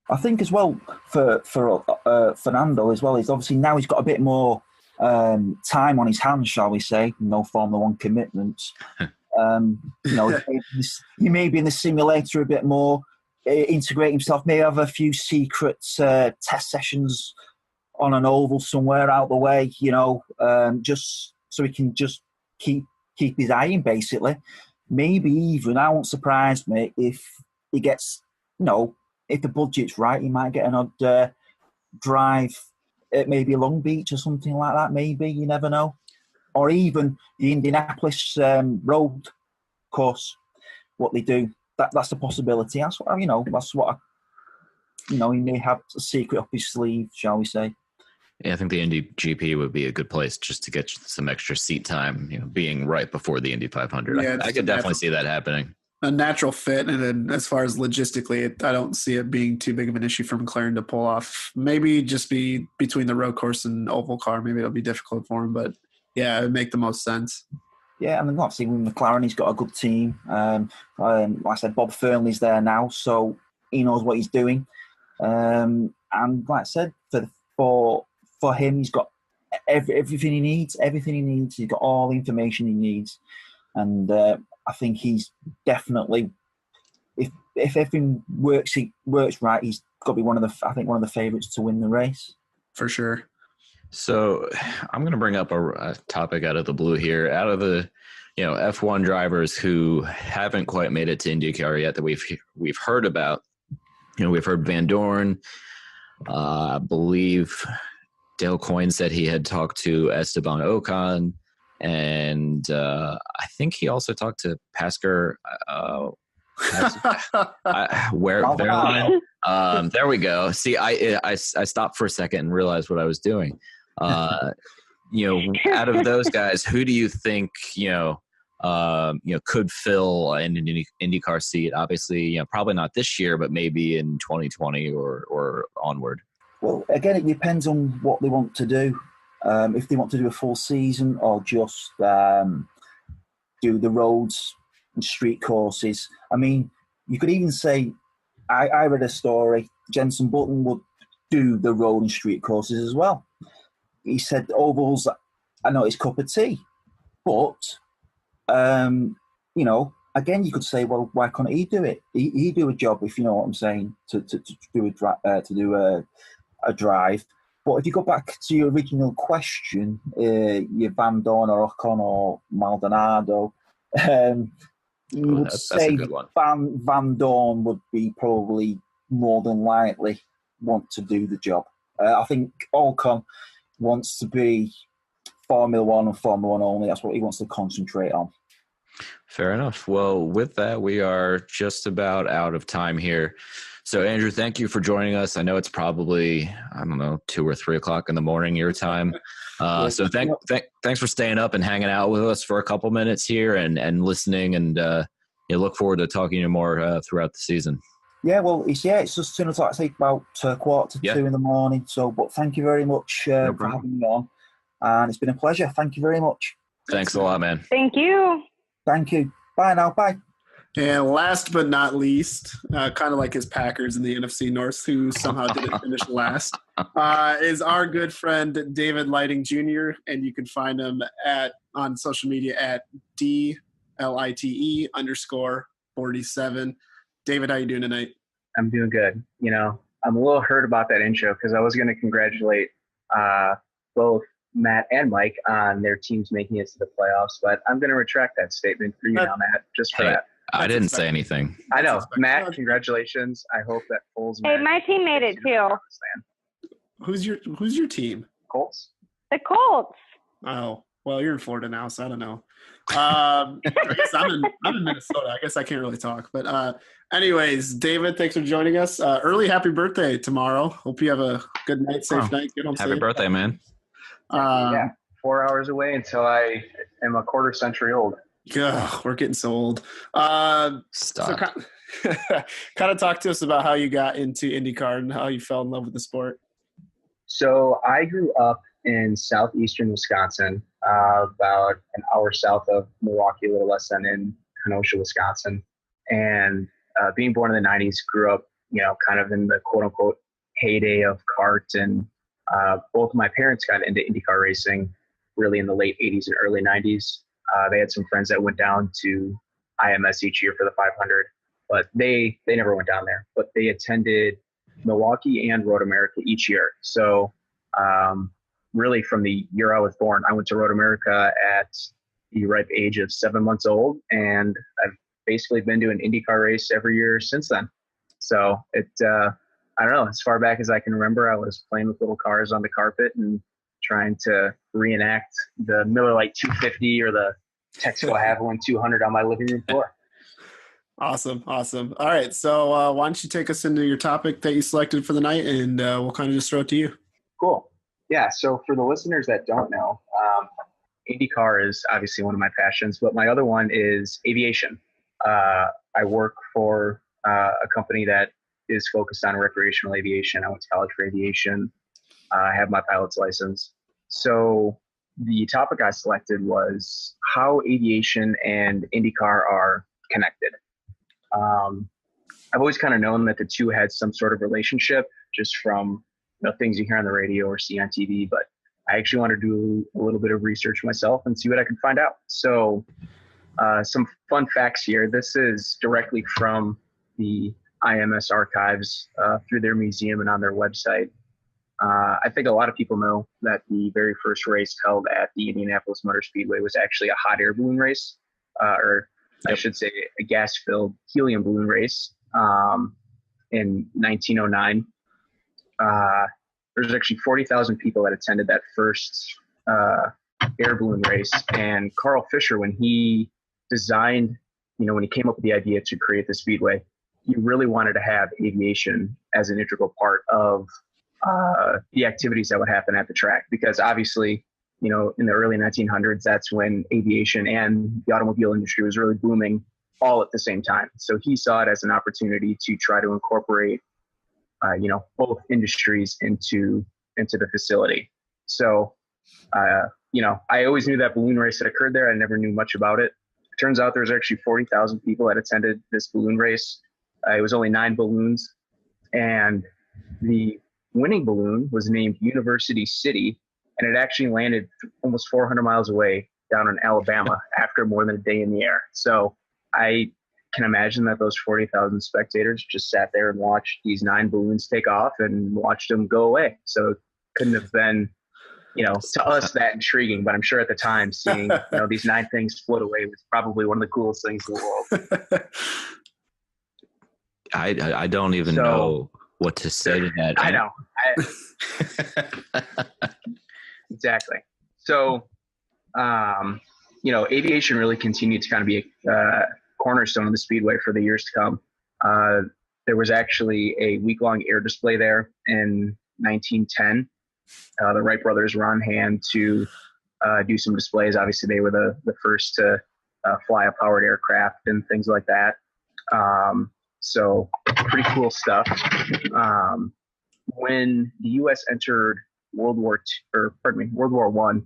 I think as well for Fernando as well is obviously now he's got a bit more time on his hands, shall we say? No Formula One commitments. You know, he may be in the simulator a bit more, integrate himself, may have a few secret test sessions on an oval somewhere out the way, you know, just so he can just keep his eye in, basically. Maybe even, I won't surprise me if he gets, you know, if the budget's right, he might get an odd drive at maybe Long Beach or something like that, maybe, you never know. Or even the Indianapolis road course, what they do, that's a possibility. That's what, you know, he may have a secret up his sleeve, shall we say. Yeah, I think the Indy GP would be a good place just to get some extra seat time, you know, being right before the Indy 500. Yeah, I could definitely see that happening. A natural fit, and then as far as logistically, I don't see it being too big of an issue for McLaren to pull off. Maybe just be between the road course and oval car. Maybe it'll be difficult for him, but yeah, it would make the most sense. Yeah, and obviously with McLaren, he's got a good team. Like I said, Bob Fernley's there now, so he knows what he's doing. And like I said, for him, he's got everything he needs. He's got all the information he needs, and I think he's definitely, if everything works right, he's got to be one of the favourites to win the race for sure. So I'm going to bring up a topic out of the blue here. Out of the, you know, F1 drivers who haven't quite made it to IndyCar yet that we've heard about, you know, we've heard Van Dorn. I believe Dale Coyne said he had talked to Esteban Ocon, and I think he also talked to Pascal. There we go. See, I stopped for a second and realized what I was doing. You know, out of those guys, who do you think could fill an IndyCar seat? Obviously, you know, probably not this year, but maybe in 2020 or onward. Well, again, it depends on what they want to do. If they want to do a full season or just do the roads and street courses. I mean, you could even say, I read a story, Jenson Button would do the road and street courses as well. He said ovals are not his cup of tea. But, you know, again, you could say, well, why can't he do it? He do a job, if you know what I'm saying, to do a drive. But if you go back to your original question, your Van Dorn or Ocon or Maldonado, you would say Van Dorn would be probably more than likely want to do the job. I think Ocon wants to be Formula One and Formula One only. That's what he wants to concentrate on. Fair enough. Well, with that, we are just about out of time here. So, Andrew, thank you for joining us. I know it's probably, 2 or 3 o'clock in the morning your time. So thanks for staying up and hanging out with us for a couple minutes here and listening. And look forward to talking to you more throughout the season. Yeah, well, it's just 2 o'clock. I think about 1:45 in the morning. So, but thank you very much for having me on. And it's been a pleasure. Thank you very much. Thanks a lot, man. Thank you. Thank you. Bye now. Bye. And last but not least, kind of like his Packers in the NFC North, who somehow didn't finish last, is our good friend David Lighting Jr. And you can find him on social media at DLITE_47. David, how you doing tonight? I'm doing good. You know, I'm a little hurt about that intro because I was going to congratulate both Matt and Mike on their teams making it to the playoffs, but I'm going to retract that statement for you now, Matt, just for that. I didn't say anything. I know. Matt, congratulations. I hope that Foles. Hey, my team made it too. Who's your team? Colts. The Colts. Oh, well, you're in Florida now, so I don't know. I guess I'm in Minnesota. I guess I can't really talk. But anyways, David, thanks for joining us. Early happy birthday tomorrow. Hope you have a good night, safe night. Get home safe. Happy birthday, man. Yeah, 4 hours away until I am a quarter century old. Yeah, we're getting so old. Stop. So kind of talk to us about how you got into IndyCar and how you fell in love with the sport. So I grew up in southeastern Wisconsin, about an hour south of Milwaukee, a little less than in Kenosha, Wisconsin. And being born in the 90s, grew up, you know, kind of in the quote-unquote heyday of kart. And both of my parents got into IndyCar racing really in the late 80s and early 90s. They had some friends that went down to IMS each year for the 500, but they never went down there. But they attended Milwaukee and Road America each year. So really from the year I was born, I went to Road America at the ripe age of 7 months old, and I've basically been to an IndyCar race every year since then. So I don't know, as far back as I can remember, I was playing with little cars on the carpet and trying to reenact the Miller Lite 250 or the Texaco Havilland 200 on my living room floor. Awesome. All right, so why don't you take us into your topic that you selected for the night, and we'll kind of just throw it to you. Cool. Yeah, so for the listeners that don't know, IndyCar is obviously one of my passions, but my other one is aviation. I work for a company that is focused on recreational aviation. I went to college for aviation. I have my pilot's license. So the topic I selected was how aviation and IndyCar are connected. I've always kind of known that the two had some sort of relationship just from things you hear on the radio or see on TV, but I actually want to do a little bit of research myself and see what I can find out. So some fun facts here. This is directly from the IMS archives through their museum and on their website. I think a lot of people know that the very first race held at the Indianapolis Motor Speedway was actually a hot air balloon race, or I should say a gas-filled helium balloon race in 1909. There's actually 40,000 people that attended that first air balloon race. And Carl Fisher, when he designed, when he came up with the idea to create the Speedway, he really wanted to have aviation as an integral part of the activities that would happen at the track, because obviously, in the early 1900s, that's when aviation and the automobile industry was really booming all at the same time. So he saw it as an opportunity to try to incorporate, both industries into the facility. So, I always knew that balloon race that occurred there. I never knew much about it. It turns out there's actually 40,000 people that attended this balloon race. It was only 9 balloons, and the winning balloon was named University City, and it actually landed almost 400 miles away down in Alabama after more than a day in the air. So I can imagine that those 40,000 spectators just sat there and watched these 9 balloons take off and watched them go away. So it couldn't have been, to us that intriguing, but I'm sure at the time seeing, these 9 things float away was probably one of the coolest things in the world. I don't even know what to say to that. I know. Exactly. So, aviation really continued to kind of be a cornerstone of the Speedway for the years to come. There was actually a week-long air display there in 1910. The Wright brothers were on hand to do some displays. Obviously, they were the first to fly a powered aircraft and things like that. So pretty cool stuff. When the U.S. entered World War I,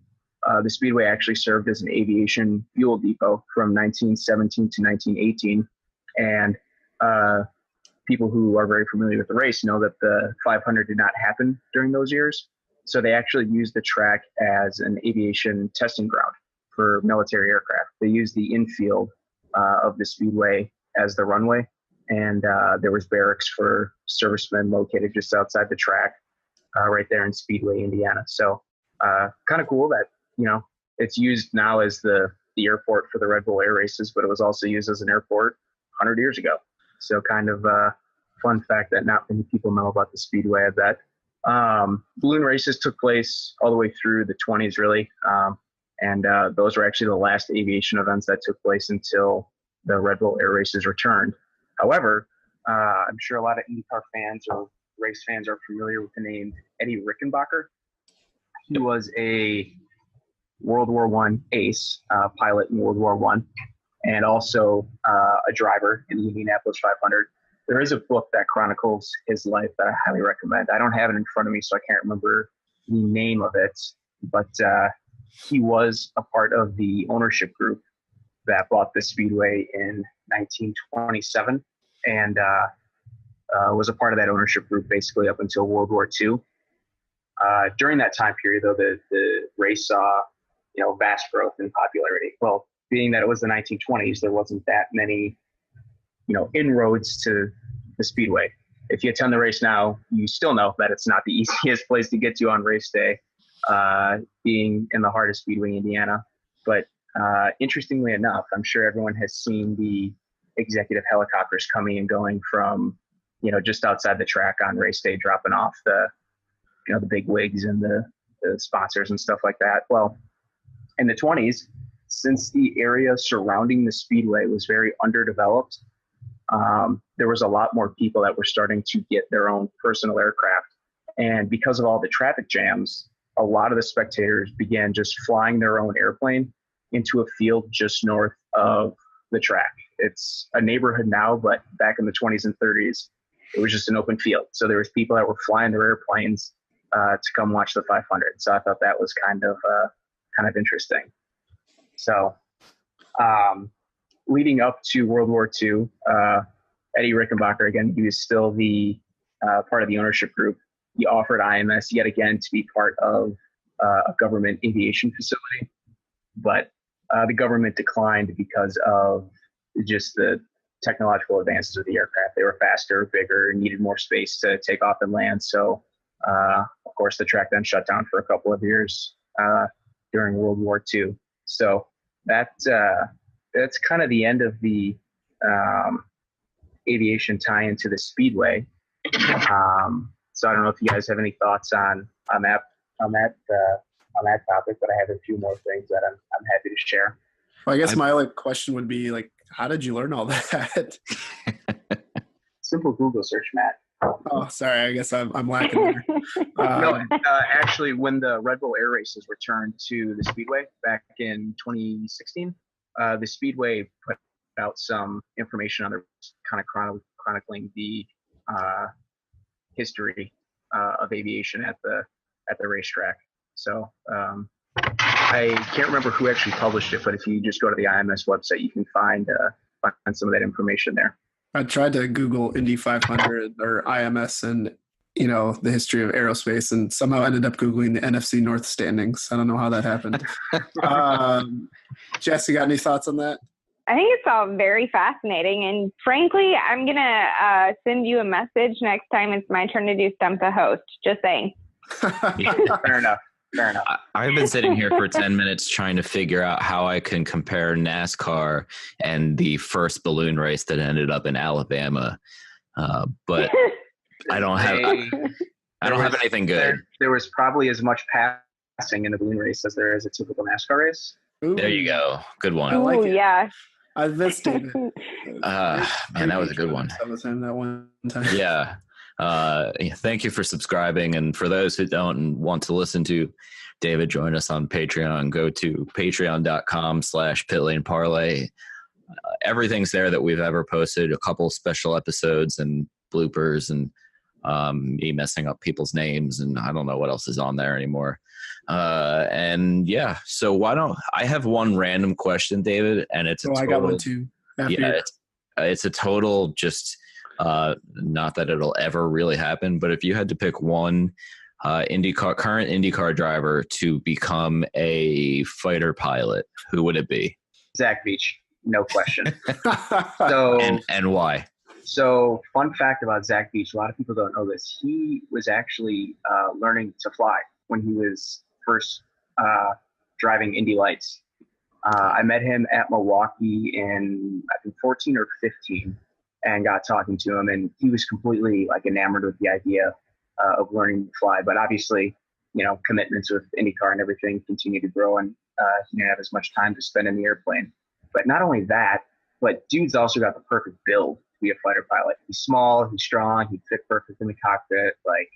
the Speedway actually served as an aviation fuel depot from 1917 to 1918. And people who are very familiar with the race know that the 500 did not happen during those years. So they actually used the track as an aviation testing ground for military aircraft. They used the infield of the speedway as the runway, and there was barracks for servicemen located just outside the track, right there in Speedway, Indiana. So kind of cool that, you know, it's used now as the airport for the Red Bull Air Races, but it was also used as an airport 100 years ago. So kind of a fun fact that not many people know about the Speedway, I bet. Balloon races took place all the way through the 20s, really. And those were actually the last aviation events that took place until the Red Bull Air Races returned. However, I'm sure a lot of IndyCar fans or race fans are familiar with the name Eddie Rickenbacker. He was a World War I ace, pilot in World War I, and also a driver in the Indianapolis 500. There is a book that chronicles his life that I highly recommend. I don't have it in front of me, so I can't remember the name of it, but he was a part of the ownership group that bought the Speedway in 1927, and was a part of that ownership group basically up until World War II. During that time period, though, the race saw, you know, vast growth in popularity. Well, being that it was the 1920s, there wasn't that many, you know, inroads to the Speedway. If you attend the race now, you still know that it's not the easiest place to get to on race day, being in the heart of Speedway, Indiana. But interestingly enough, I'm sure everyone has seen the executive helicopters coming and going from, you know, just outside the track on race day, dropping off the, you know, the big wigs and the sponsors and stuff like that. Well, in the 20s, since the area surrounding the Speedway was very underdeveloped, there was a lot more people that were starting to get their own personal aircraft. And because of all the traffic jams, a lot of the spectators began just flying their own airplane into a field just north of the track. It's a neighborhood now, but back in the 20s and 30s, it was just an open field. So there was people that were flying their airplanes to come watch the 500. So I thought that was kind of interesting. So leading up to World War II, Eddie Rickenbacker, again, he was still the part of the ownership group. He offered IMS yet again to be part of a government aviation facility, but the government declined because of just the technological advances of the aircraft. They were faster, bigger, needed more space to take off and land. So, of course, the track then shut down for a couple of years during World War II. So that's kind of the end of the aviation tie into the Speedway. So I don't know if you guys have any thoughts on that topic, but I have a few more things that I'm happy to share. Well, I guess my question would be, like, how did you learn all that? Simple Google search, Matt. Oh, sorry. I guess I'm lacking there. No, actually, when the Red Bull Air Races returned to the Speedway back in 2016, the Speedway put out some information on the kind of chronicling the history of aviation at the racetrack. So I can't remember who actually published it, but if you just go to the IMS website, you can find some of that information there. I tried to Google Indy 500 or IMS and, you know, the history of aerospace, and somehow ended up Googling the NFC North standings. I don't know how that happened. Jess, you got any thoughts on that? I think it's all very fascinating. And frankly, I'm going to send you a message next time it's my turn to do Stump the Host. Just saying. Fair enough. I've been sitting here for 10 minutes trying to figure out how I can compare NASCAR and the first balloon race that ended up in Alabama. But I don't have anything good. There was probably as much passing in the balloon race as there is a typical NASCAR race. Ooh. There you go. Good one. I like it. Yeah. I missed it. Man, that was a good one. That one time. Yeah. Thank you for subscribing. And for those who don't want to listen to David, join us on Patreon. Go to patreon.com/pitlaneparley. Everything's there that we've ever posted, a couple special episodes and bloopers and me messing up people's names. And I don't know what else is on there anymore. And yeah, so why don't I have one random question, David? And it's I got one too. it's a total just not that it'll ever really happen, but if you had to pick one current IndyCar driver to become a fighter pilot, who would it be? Zach Beach, no question. So and why? So, fun fact about Zach Beach, a lot of people don't know this. He was actually learning to fly when he was first driving Indy Lights. I met him at Milwaukee in, I think, 14 or 15, and got talking to him, and he was completely like enamored with the idea of learning to fly. But obviously, commitments with IndyCar and everything continue to grow, and he didn't have as much time to spend in the airplane. But not only that, but dude's also got the perfect build to be a fighter pilot. He's small, he's strong, he'd fit perfect in the cockpit. Like,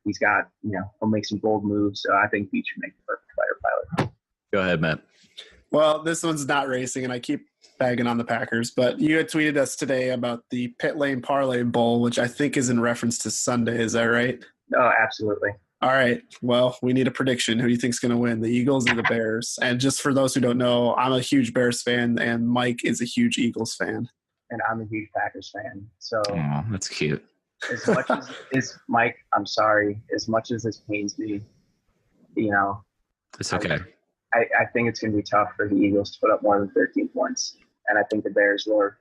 he's got, he'll make some bold moves. So I think Beach would make the perfect fighter pilot. Go ahead, Matt. Well, this one's not racing, and I keep bagging on the Packers, but you had tweeted us today about the Pit Lane Parlay Bowl, which I think is in reference to Sunday. Is that right? Oh, absolutely. All right. Well, we need a prediction. Who do you think's going to win, the Eagles or the Bears? And just for those who don't know, I'm a huge Bears fan, and Mike is a huge Eagles fan. And I'm a huge Packers fan. So that's cute. As much as Mike, I'm sorry. As much as this pains me, it's okay. I think it's going to be tough for the Eagles to put up more than 13 points. And I think the Bears are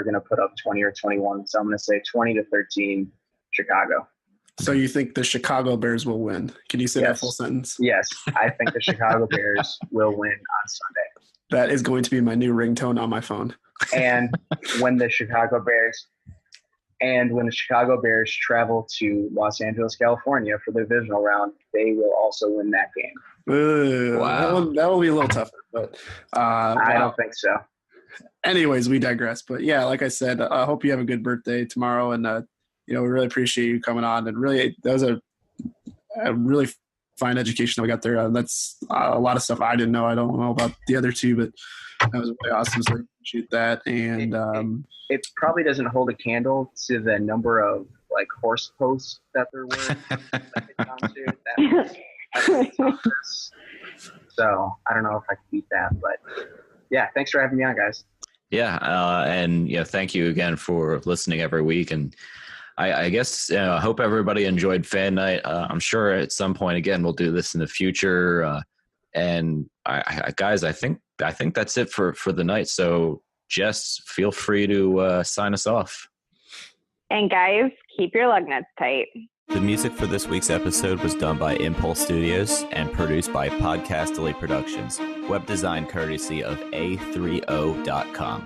going to put up 20 or 21. So I'm going to say 20-13 Chicago. So you think the Chicago Bears will win? Can you say that full sentence? Yes. I think the Chicago Bears will win on Sunday. That is going to be my new ringtone on my phone. And when the Chicago Bears travel to Los Angeles, California for the divisional round, they will also win that game. Wow. That will be a little tougher, but I don't think so. Anyways, we digress. But yeah, like I said, I hope you have a good birthday tomorrow, and we really appreciate you coming on. And really, that was a really fine education that we got there. That's a lot of stuff I didn't know. I don't know about the other two, but that was really awesome. So I appreciate that. And it probably doesn't hold a candle to the number of like horse posts that there were. So I don't know if I can beat that, but yeah, thanks for having me on, guys. Yeah, and thank you again for listening every week. And I guess I hope everybody enjoyed Fan Night. I'm sure at some point again we'll do this in the future. And guys, I think that's it for the night. So Jess, feel free to sign us off. And guys, keep your lug nuts tight. The music for this week's episode was done by Impulse Studios and produced by Podcastily Productions. Web design courtesy of A30.com.